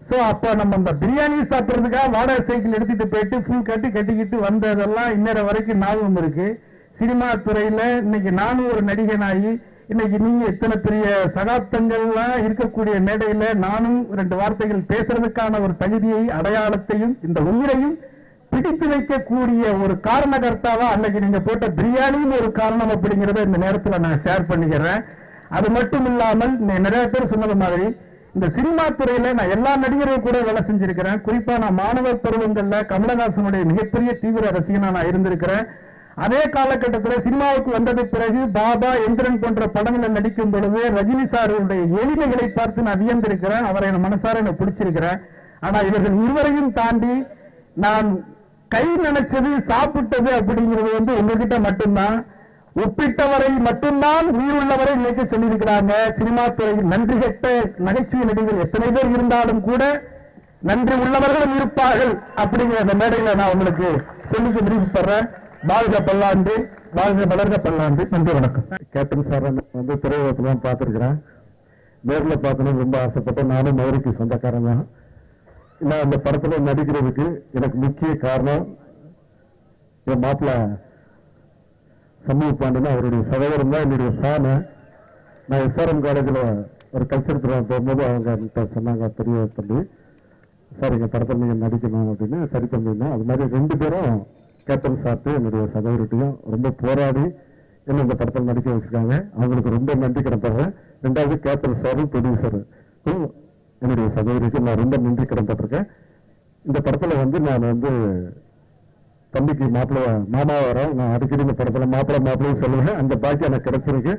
சோ அப்ப நம்ம அந்த பிரியாணி சாப்பிடுறதுக்காக வாடகை சைக்கிள் எடுத்துட்டு போயிட்டு ஃபுல் கட்டிக்கிட்டு வந்ததெல்லாம் இன்னொரு வரைக்கும் ஞாபகம் இருக்கு. சினிமா துறையில இன்னைக்கு நானும் ஒரு நடிகனாகி இன்னைக்கு நீங்க இத்தனை பெரிய சகாப்தங்கள்லாம் இருக்கக்கூடிய மேடையில நானும் 2 வார்த்தைகள் பேசுறதுக்கான ஒரு தகுதியை, அடையாளத்தையும், இந்த உயிரையும் பிடித்து வைக்கக்கூடிய ஒரு காரணகர்த்தாவா அன்னைக்கு நீங்க போட்ட பிரியாணியும் ஒரு காரணம் அப்படிங்கறத இந்த நேரத்தில் நான் ஷேர் பண்ணிக்கிறேன். அது மட்டும் இல்லாமல் நிறைய பேர் சொன்னது மாதிரி இந்த சினிமா துறையில நான் எல்லா நடிகரையும் கூட வேலை செஞ்சிருக்கிறேன். குறிப்பா நான் மாணவர் பருவங்கள்ல கமலஹாசனுடைய மிகப்பெரிய தீவிர ரசிகனா நான் இருந்திருக்கிறேன். அதே காலகட்டத்தில் சினிமாவுக்கு வந்தது பிறகு பாபா, எந்திரன் போன்ற படங்களை நடிக்கும் பொழுது ரஜினி சாருடைய எளிமைகளை பார்த்து நான் வியந்திருக்கிறேன். அவரை மனசார எனக்கு பிடிச்சிருக்கிறேன். ஆனா இவர்கள் இருவரையும் தாண்டி நான் கை நினைச்சது சாப்பிட்டது அப்படிங்கிறது உங்ககிட்ட மட்டும்தான். ஒப்பிட்டவரை மட்டும்தான் உயிருள்ளவரை நினைக்க சொல்லியிருக்கிறாங்க. சினிமா துறையில் நன்றி கெட்ட நகைச்சுவை நடிகர்கள் எத்தனை பேர் இருந்தாலும் கூட நன்றி உள்ளவர்களும் இருப்பார்கள் அப்படிங்கிற அந்த மேடையில நான் உங்களுக்கு சொல்லிக்க விரும்பப்படுறேன். வாழ்க பல்லாண்டு, வாழ்க வளர்க பல்லாண்டு. நன்றி, வணக்கம். கேப்டன் சார் திரையுலகத்துல பார்த்திருக்கிறேன். நேரில் பார்க்கணும்னு ரொம்ப ஆசைப்பட்டேன். நானும் மதுரைக்கு சொந்தக்காரன் தான். நான் அந்த படத்துல நடிக்கிறதுக்கு எனக்கு முக்கிய காரணம் என் மாப்பிள்ள சமூக பாண்டியன், அவருடைய சகோதரன் தான் என்னுடைய ஃபேனு. நான் எஸ்ஆர்எம் காலேஜில் ஒரு கல்ச்சர் ப்ரோக்ராம் போகும்போது அவங்க சொன்னாங்க, பெரிய தம்பி சார் எங்கள் படத்தில் நீங்கள் நடிக்கணும் அப்படின்னு. சரி தம்பின்னா அது மாதிரி 2 பேரும் கேப்டன் சார்ட்டு என்னுடைய சகோதரிட்டையும் ரொம்ப போராடி என்ன இந்த படத்தில் நடிக்க வச்சிருக்காங்க. அவங்களுக்கு ரொம்ப நன்றி கடன்படுறேன். 2வது கேப்டன் சாரும் ப்ரொடியூசருக்கும் என்னுடைய சகோதரிக்கு நான் ரொம்ப நன்றி கடன்பட்டிருக்கேன். இந்த படத்தில் நான் தம்பிக்கு மாமா வரேன். நான் அடிக்கடி இந்த படத்தில் மாப்பிள்ளையும் சொல்லுவேன். அந்த பாக்கி எனக்கு கிடைச்சிருக்கு.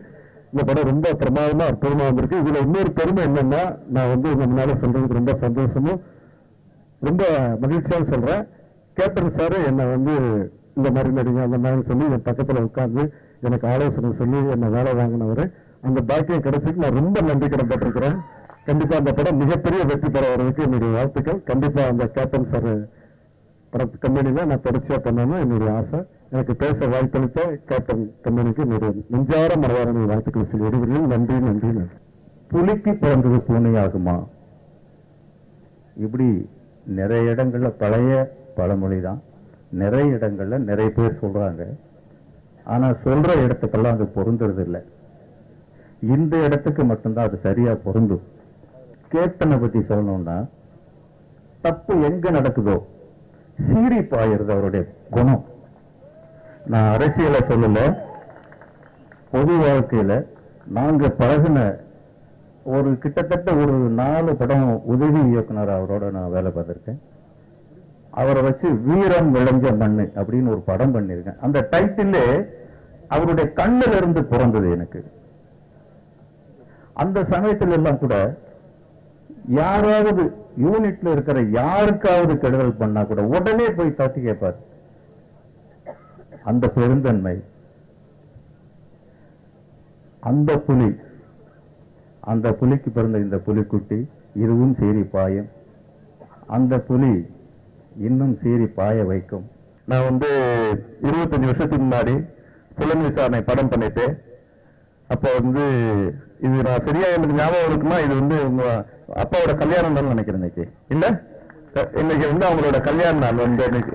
இந்த படம் ரொம்ப பிரமாதமா அற்புதமா வந்திருக்கு. இதுல இன்னொரு பெருமை என்னன்னா, நான் இந்த முன்னால சொல்றதுக்கு ரொம்ப சந்தோஷமும் ரொம்ப மகிழ்ச்சியாகவும் சொல்றேன். கேப்டன் சார் என்னை இந்த மாதிரி நடிங்க அந்த மாதிரி சொல்லி என் பக்கத்துல உட்கார்ந்து எனக்கு ஆலோசனை சொல்லி என்னை வேலை வாங்கினவர். அந்த பாக்கியம் கிடைச்சிட்டு நான் ரொம்ப நன்றி கடன்பட்டிருக்கிறேன். கண்டிப்பா அந்த படம் மிகப்பெரிய வெற்றி பெற வரதுக்கு என்னுடைய வாழ்த்துக்கள். கண்டிப்பா அந்த கேப்டன் சார் கம்பெனில நான் தொடர்ச்சியா பண்ணணும் என்னுடைய ஆசை. எனக்கு பேச வாய்ப்பளித்த கேப்டன் கம்பெனிக்கு என்னுடைய நெஞ்சார மனதார வாழ்த்துக்கள் சொல்லி விடுகிறேன். நன்றி நன்றி நன்றி. புலிக்கு பிறந்தது பூனையாகுமா? இப்படி நிறைய இடங்கள்ல பழைய பழமொழி தான். நிறைய இடங்கள்ல நிறைய பேர் சொல்றாங்க. ஆனா சொல்ற இடத்துக்கெல்லாம் அது பொருந்துறது இல்லை. இந்த இடத்துக்கு மட்டும்தான் அது சரியா பொருந்தும். கேப்டனை பத்தி சொல்லணும்னா, தப்பு எங்க நடக்குதோ சீறி பாயிறது அவருடைய குணம். நான் அரசியலை சொல்லல, பொது வாழ்க்கையில நாங்க பழகின கிட்டத்தட்ட ஒரு 4 படம் உதவி இயக்குனர் அவரோட நான் வேலை பார்த்திருக்கேன். அவரை வச்சு வீரம் விளைஞ்ச மண்ணு அப்படின்னு ஒரு படம் பண்ணிருக்கேன். அந்த டைட்டிலே அவருடைய கண்ணில் இருந்து பிறந்தது எனக்கு. அந்த சமயத்தில் எல்லாம் கூட யாராவது யூனிட்ல இருக்கிற யாருக்காவது கெடுதல் பண்ணா கூட உடனே போய் தட்டி கேட்பார். அந்த பெருந்தன்மை, அந்த புலி, அந்த புலிக்கு பிறந்த இந்த புலிக்குட்டி இதுவும் சீறி பாயும். அந்த புலி இன்னும் சீறி பாய வைக்கும். நான் 25 வருஷத்துக்கு முன்னாடி புலன் விசாரணை படம் பண்ணிட்டு, அப்போ இது நான் சரியா எனக்கு ஞாபகம் இருக்குன்னா, இது உங்க அப்பாவோட கல்யாணம் நாள் நினைக்கிறேன். இன்னைக்கு இல்ல, இன்னைக்கு அவங்களோட கல்யாண நாள் இன்னைக்கு.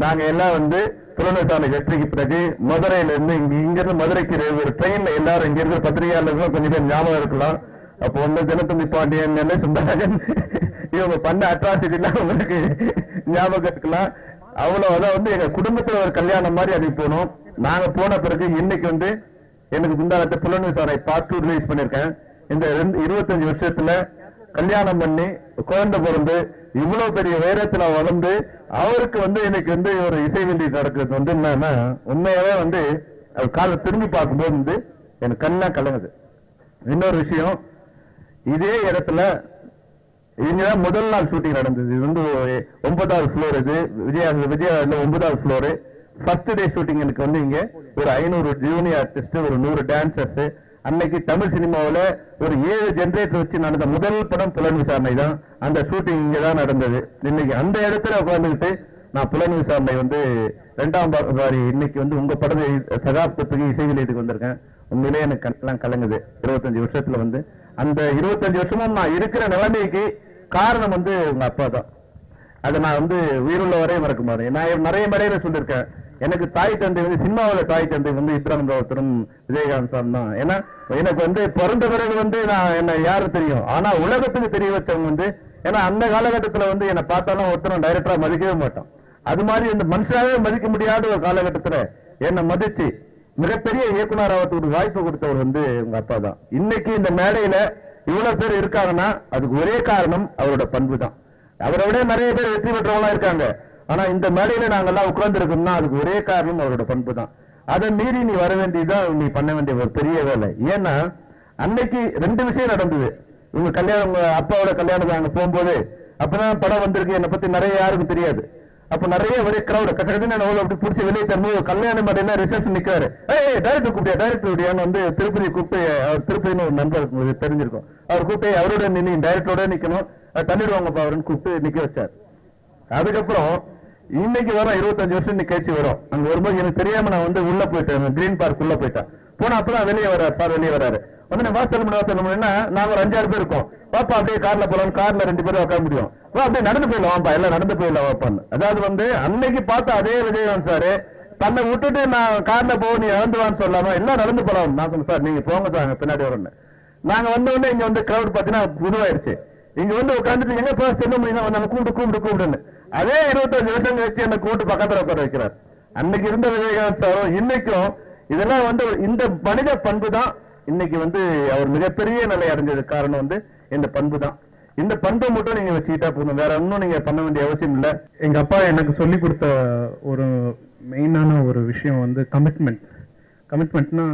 நாங்க எல்லாம் புலன் விசாரணை வெற்றிக்கு பிறகு மதுரையில இருந்து இங்கிருந்து மதுரைக்கு ஒரு ட்ரெயின்ல எல்லாரும் இங்க இருக்கிற பத்திரிகையாளர்கள் கொஞ்சம் பேர் ஞாபகம் இருக்கலாம். அப்போ தினத்தந்தி பாண்டியன், சுந்தரன் இவங்க பண்ண அட்ராசிட்டிலாம் உங்களுக்கு ஞாபகம் இருக்கலாம். அவ்வளவு அதான் எங்க குடும்பத்துல ஒரு கல்யாணம் மாதிரி அதுக்கு போனோம். நாங்க போன பிறகு இன்னைக்கு எனக்கு முந்தானத்தை புலன் விசாரணை பார்ட் 2 ரிலீஸ் பண்ணிருக்கேன். இந்த 25 வருஷத்துல கல்யாணம் பண்ணி குழந்தை பிறந்து இவ்வளவு பெரிய உயரத்துல வளர்ந்து அவருக்கு இன்னைக்கு ஒரு இசை வெளியீடு நடக்குது என்னன்னா, உண்மையாவே அவர் காலை திரும்பி பார்க்கும்போது எனக்கு கண்ணா கலங்குது. இன்னொரு விஷயம், இதே இடத்துல இங்கதான் முதல் நாள் ஷூட்டிங் நடந்தது. இது 9வது ஃப்ளோர். இது விஜயா 9வது ஃப்ளோரு. ஃபர்ஸ்ட் டே ஷூட்டிங் எனக்கு இங்க ஒரு 500 ஜூனியர் ஆர்டிஸ்ட், ஒரு 100 டான்சர்ஸ். அன்னைக்கு தமிழ் சினிமாவில் ஒரு 7 ஜெனரேட்டர் வச்சு நடந்த முதல் படம் புலன் விசாரணை தான். அந்த ஷூட்டிங் இங்கதான் நடந்தது. இன்னைக்கு அந்த இடத்துல உட்கார்ந்துக்கிட்டு நான் புலன் விசாரணை 2ஆம் வாரி இன்னைக்கு உங்க படம் சகாப்தத்துக்கு இசை வெளியீட்டுக்கு வந்திருக்கேன். உண்மையிலே எனக்கு கண்ணெல்லாம் கலங்குது. 25 வருஷத்துல அந்த 25 வருஷமும் நான் இருக்கிற நிலைமைக்கு காரணம் உங்க அப்பா தான். அதை நான் உயிருள்ள வரையும் மறக்க மாட்டேன். நான் நிறைய மேடையில சொல்லியிருக்கேன், எனக்கு தாய் தந்தை வந்து சினிமாவில் தாய் தந்தை வந்து இப்ராஹிம் ராவத்தரும் விஜயகாந்த் சார் தான். ஏன்னா எனக்கு வந்து பிறந்த பிறகு வந்து நான் என்ன யாரு தெரியும், ஆனா உலகத்துக்கு தெரிய வச்சவங்க வந்து, ஏன்னா அந்த காலகட்டத்தில் வந்து என்னை பார்த்தாலும் ஒருத்தரும் டைரக்டரா மதிக்கவே மாட்டான். அது மாதிரி இந்த மனுஷனாவே மதிக்க முடியாத ஒரு காலகட்டத்தில் என்னை மதிச்சு மிகப்பெரிய இயக்குனர் ஆகிறதுக்கு ஒரு வாய்ப்பு கொடுத்தவர் வந்து உங்க அப்பா தான். இன்னைக்கு இந்த மேடையில இவ்வளவு பேர் இருக்காங்கன்னா அதுக்கு ஒரே காரணம் அவரோட பண்பு தான். அவரை விட நிறைய பேர் வெற்றி பெற்றவங்களா இருக்காங்க, ஆனா இந்த மேடையில நாங்கெல்லாம் உட்கார்ந்து இருக்கோம்னா அதுக்கு ஒரே காரணம் அவரோட பண்பு தான். அதை மீறி நீ வர வேண்டியதுதான் நீ பண்ண வேண்டிய ஒரு பெரிய வேலை. ஏன்னா அன்னைக்கு 2 விஷயம் நடந்தது. உங்க கல்யாணம், உங்க அப்பாவோட கல்யாணம் அங்க போகும்போது அப்பதான் படம் வந்திருக்கு, என்னை பத்தி நிறைய யாருக்கும் தெரியாது. அப்ப நிறைய ஒரே கிரௌட் கச்சகன்னு அப்படி பிடிச்சி வெளியே தரும்போது கல்யாணம் மாதிரினா ரிசப்ஷன் நிக்காரு, டைரக்டர் கூப்பிட்டியா டைரக்டர் வந்து திருப்பதி கூப்பிட்டு, அவர் திருப்பதினு ஒரு நண்பர் தெரிஞ்சிருக்கும், அவர் கூப்பிட்டு அவரோட நின்று டைரக்டரோட நிக்கணும், தள்ளிடுவாங்கப்பா அவருன்னு கூப்பிட்டு நிக்க வச்சார். அதுக்கப்புறம் இன்னைக்கு வரும் 25 வருஷம் கழிச்சு வரும். அங்க வரும்போது எனக்கு தெரியாம நான் வந்து உள்ள போயிட்டேன், கிரீன் பார்க் உள்ள போயிட்டேன். போனா அப்பதான் வெளியே வர்றாரு சார், வெளியே வர்றாரு. வந்து வாசல் முடியும்னா நாங்க ஒரு 5-6 பேர் இருக்கோம். பாப்பா அப்படியே கார்ல போலாம், கார்ல 2 பேரும் உட்கார முடியும், அப்படியே நடந்து போயிடலாம் வாப்பா, எல்லாம் நடந்து போயிடலாம் வாப்பான்னு. அதாவது வந்து அன்னைக்கு பார்த்த அதே விஜயகாந்த் சாரு தன்னை விட்டுட்டு நான் கார்ல போ நீ நடந்துவான்னு சொல்லாம எல்லாம் நடந்து போலாம். நான் சொன்னேன் சார் நீங்க போங்க சார் பின்னாடி வரேன்னு. நாங்க வந்த உடனே இங்க வந்து கிரௌட் பாத்தீங்கன்னா புதுவாயிருச்சு. இங்க வந்து உட்காந்துட்டு எங்க போய் செல்ல முடியும், நம்ம கூப்பிடுன்னு அதே 25 வருஷம் கழிச்சு என்ன கூப்பிட்டு பக்கத்துல உட்கார வைக்கிறார். அன்னைக்கு இருந்த விஜயகாந்த் சாரும் இன்னைக்கும் இதெல்லாம் வந்து இந்த மனித பண்பு தான் இன்னைக்கு வந்து அவர் மிகப்பெரிய நிலை அடைஞ்சது காரணம் வந்து இந்த பண்பு தான். இந்த பண்பை மட்டும் நீங்க வச்சுக்கிட்டா போதும், வேற ஒன்னும் நீங்க பண்ண வேண்டிய அவசியம் இல்லை. எங்க அப்பா எனக்கு சொல்லி கொடுத்த ஒரு மெயினான ஒரு விஷயம் வந்து கமிட்மெண்ட்னா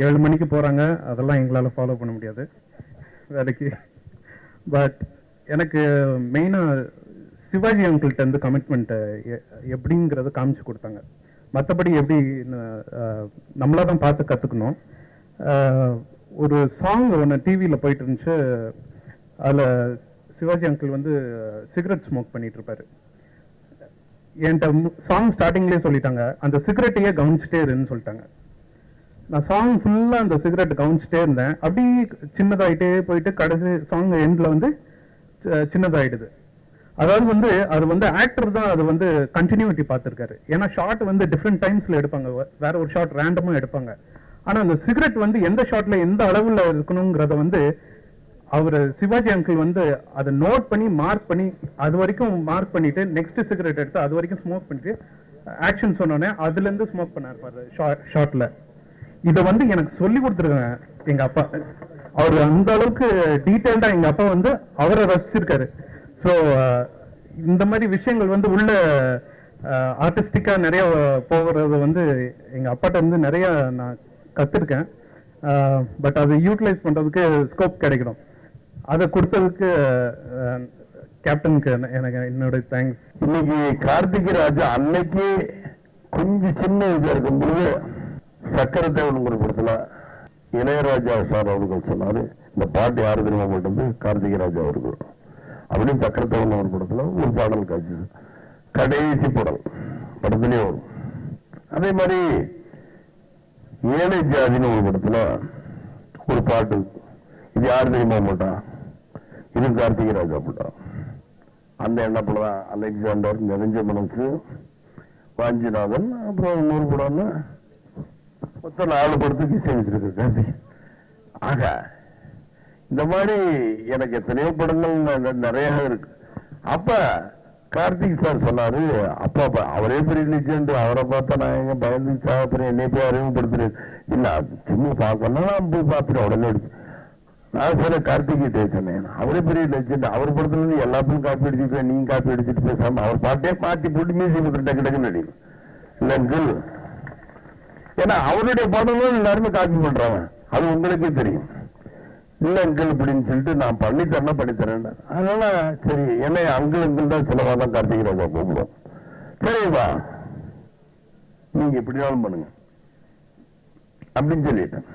7 மணிக்கு போறாங்க, அதெல்லாம் எங்களால ஃபாலோ பண்ண முடியாது வேலைக்கு. பட் எனக்கு மெயினா சிவாஜி அங்கிள்கிட்ட இருந்து கமிட்மெண்ட் எப்படிங்கிறத காமிச்சு கொடுத்தாங்க. மற்றபடி எப்படி நம்மளா தான் பார்த்து கற்றுக்கணும். ஒரு சாங் ஒன்று டிவியில் போயிட்டு இருந்துச்சு, அதில் சிவாஜி அங்கிள் வந்து சிகரெட் ஸ்மோக் பண்ணிட்டு இருப்பாரு. என்கிட்ட சாங் ஸ்டார்டிங்லேயே சொல்லிட்டாங்க அந்த சிகரெட்டையே கவனிச்சுட்டே இருன்னு சொல்லிட்டாங்க. நான் சாங் ஃபுல்லாக அந்த சிகரெட் கவனிச்சுட்டே இருந்தேன். அப்படி சின்னதாகிட்டே போயிட்டு கடைசி சாங் எண்டில் வந்து சின்னதாகிடுது. அதாவது வந்து அது வந்து ஆக்டர் தான் அது வந்து கண்டினியூட்டி பார்த்துருக்காரு. ஏன்னா ஷார்ட் வந்து டிஃப்ரெண்ட் டைம்ஸ்ல எடுப்பாங்க, வேற ஒரு ஷார்ட் ரேண்டமா எடுப்பாங்க. ஆனா அந்த சிகரெட் வந்து எந்த ஷார்ட்ல எந்த அளவுல இருக்கணுங்கிறத வந்து அவர் சிவாஜி அங்கிள் வந்து அதை நோட் பண்ணி மார்க் பண்ணி அது வரைக்கும் மார்க் பண்ணிட்டு நெக்ஸ்ட் சிகரெட் எடுத்து அது வரைக்கும் ஸ்மோக் பண்ணிட்டு ஆக்ஷன் சொன்னோன்னே அதுல இருந்து ஸ்மோக் பண்ண இருப்பாரு ஷார்ட்ல. இதை வந்து எனக்கு சொல்லி கொடுத்துருக்காங்க எங்க அப்பா. அவர் அந்த அளவுக்கு டீட்டெயில்டா எங்க அப்பா வந்து அவரை ரசிச்சிருக்காரு. ஸோ இந்த மாதிரி விஷயங்கள் வந்து உள்ள ஆர்டிஸ்டிக்கா நிறைய போகிறது வந்து எங்க அப்பாட்ட இருந்து நிறைய நான் கத்துருக்கேன். பட் அதை யூட்டிலைஸ் பண்றதுக்கு ஸ்கோப் கிடைக்கணும். அதை கொடுத்ததுக்கு கேப்டனுக்கு எனக்கு என்னோட தேங்க்ஸ். இன்னைக்கு கார்த்திக் ராஜா அன்னைக்கு கொஞ்சம் சின்ன இதா இருக்கும்போது சக்கரத்தேவனுங்கிற படத்துல இளையராஜா சார் அவர்கள் சொன்னாரு, இந்த பாட்டு யாரு தெரியுமா போட்டது, கார்த்திக் ராஜா அவர்கள் அப்படின்னு. சக்கரத்தேவன் ஒரு படத்துல ஒரு பாடல் காட்சி கடைசி படத்திலே வரும். அதே மாதிரி ஏழை ஜாதின்னு ஒரு படத்துல ஒரு பாட்டு, இது யாரு தெரியுமா போட்டா, இது கார்த்திக் ராஜா போட்டா. அந்த என்ன படம், அலெக்சாண்டர், நிறைஞ்ச மனசு, வாஞ்சிநாதன், அப்புறம் இன்னொரு படம்னு மொத்தம் 4 படத்துக்கு இசையமைச்சிருக்கு கார்த்திக். ஆக இந்த மாதிரி எனக்கு எத்தனையோ படங்கள் நிறைய இருக்கு. அப்ப கார்த்திக் சார் சொன்னாரு, அப்பா அவரே பெரிய லெஜெண்ட், அவரை பார்த்தா நான் எங்க பயந்து சாப்பிட்றேன், என்னை போய் அறிமுகப்படுத்துறேன் இல்ல, சும்மா பார்க்கணும் நான் போய் பார்த்துட்டேன் உடனே எடுத்து. நான் சொன்னேன் கார்த்திகிட்டே சொன்னேன், அவரே பெரிய லெஜெண்ட், அவர் படத்துல இருந்து எல்லாத்தையும் காப்பி அடிச்சுட்டு நீங்க காப்பி அடிச்சுட்டு பேசாம அவர் பாட்டே மாற்றி போட்டு மியூசிக் டக்கு டக்குன்னு நடிக்கும் இல்லைங்கள். ஏன்னா அவருடைய படங்களும் எல்லாருமே காப்பி பண்றாங்க, அது உங்களுக்கே தெரியும். இல்ல அங்கிள் அப்படின்னு சொல்லிட்டு நான் பண்ணித்தரேன். அதனால சரி என்ன அங்கிள் தான் சிலவா தான் கார்த்திக் ராஜா கூப்பிடுவோம். சரிவா நீங்க எப்படினாலும் பண்ணுங்க அப்படின்னு சொல்லிட்டேன்.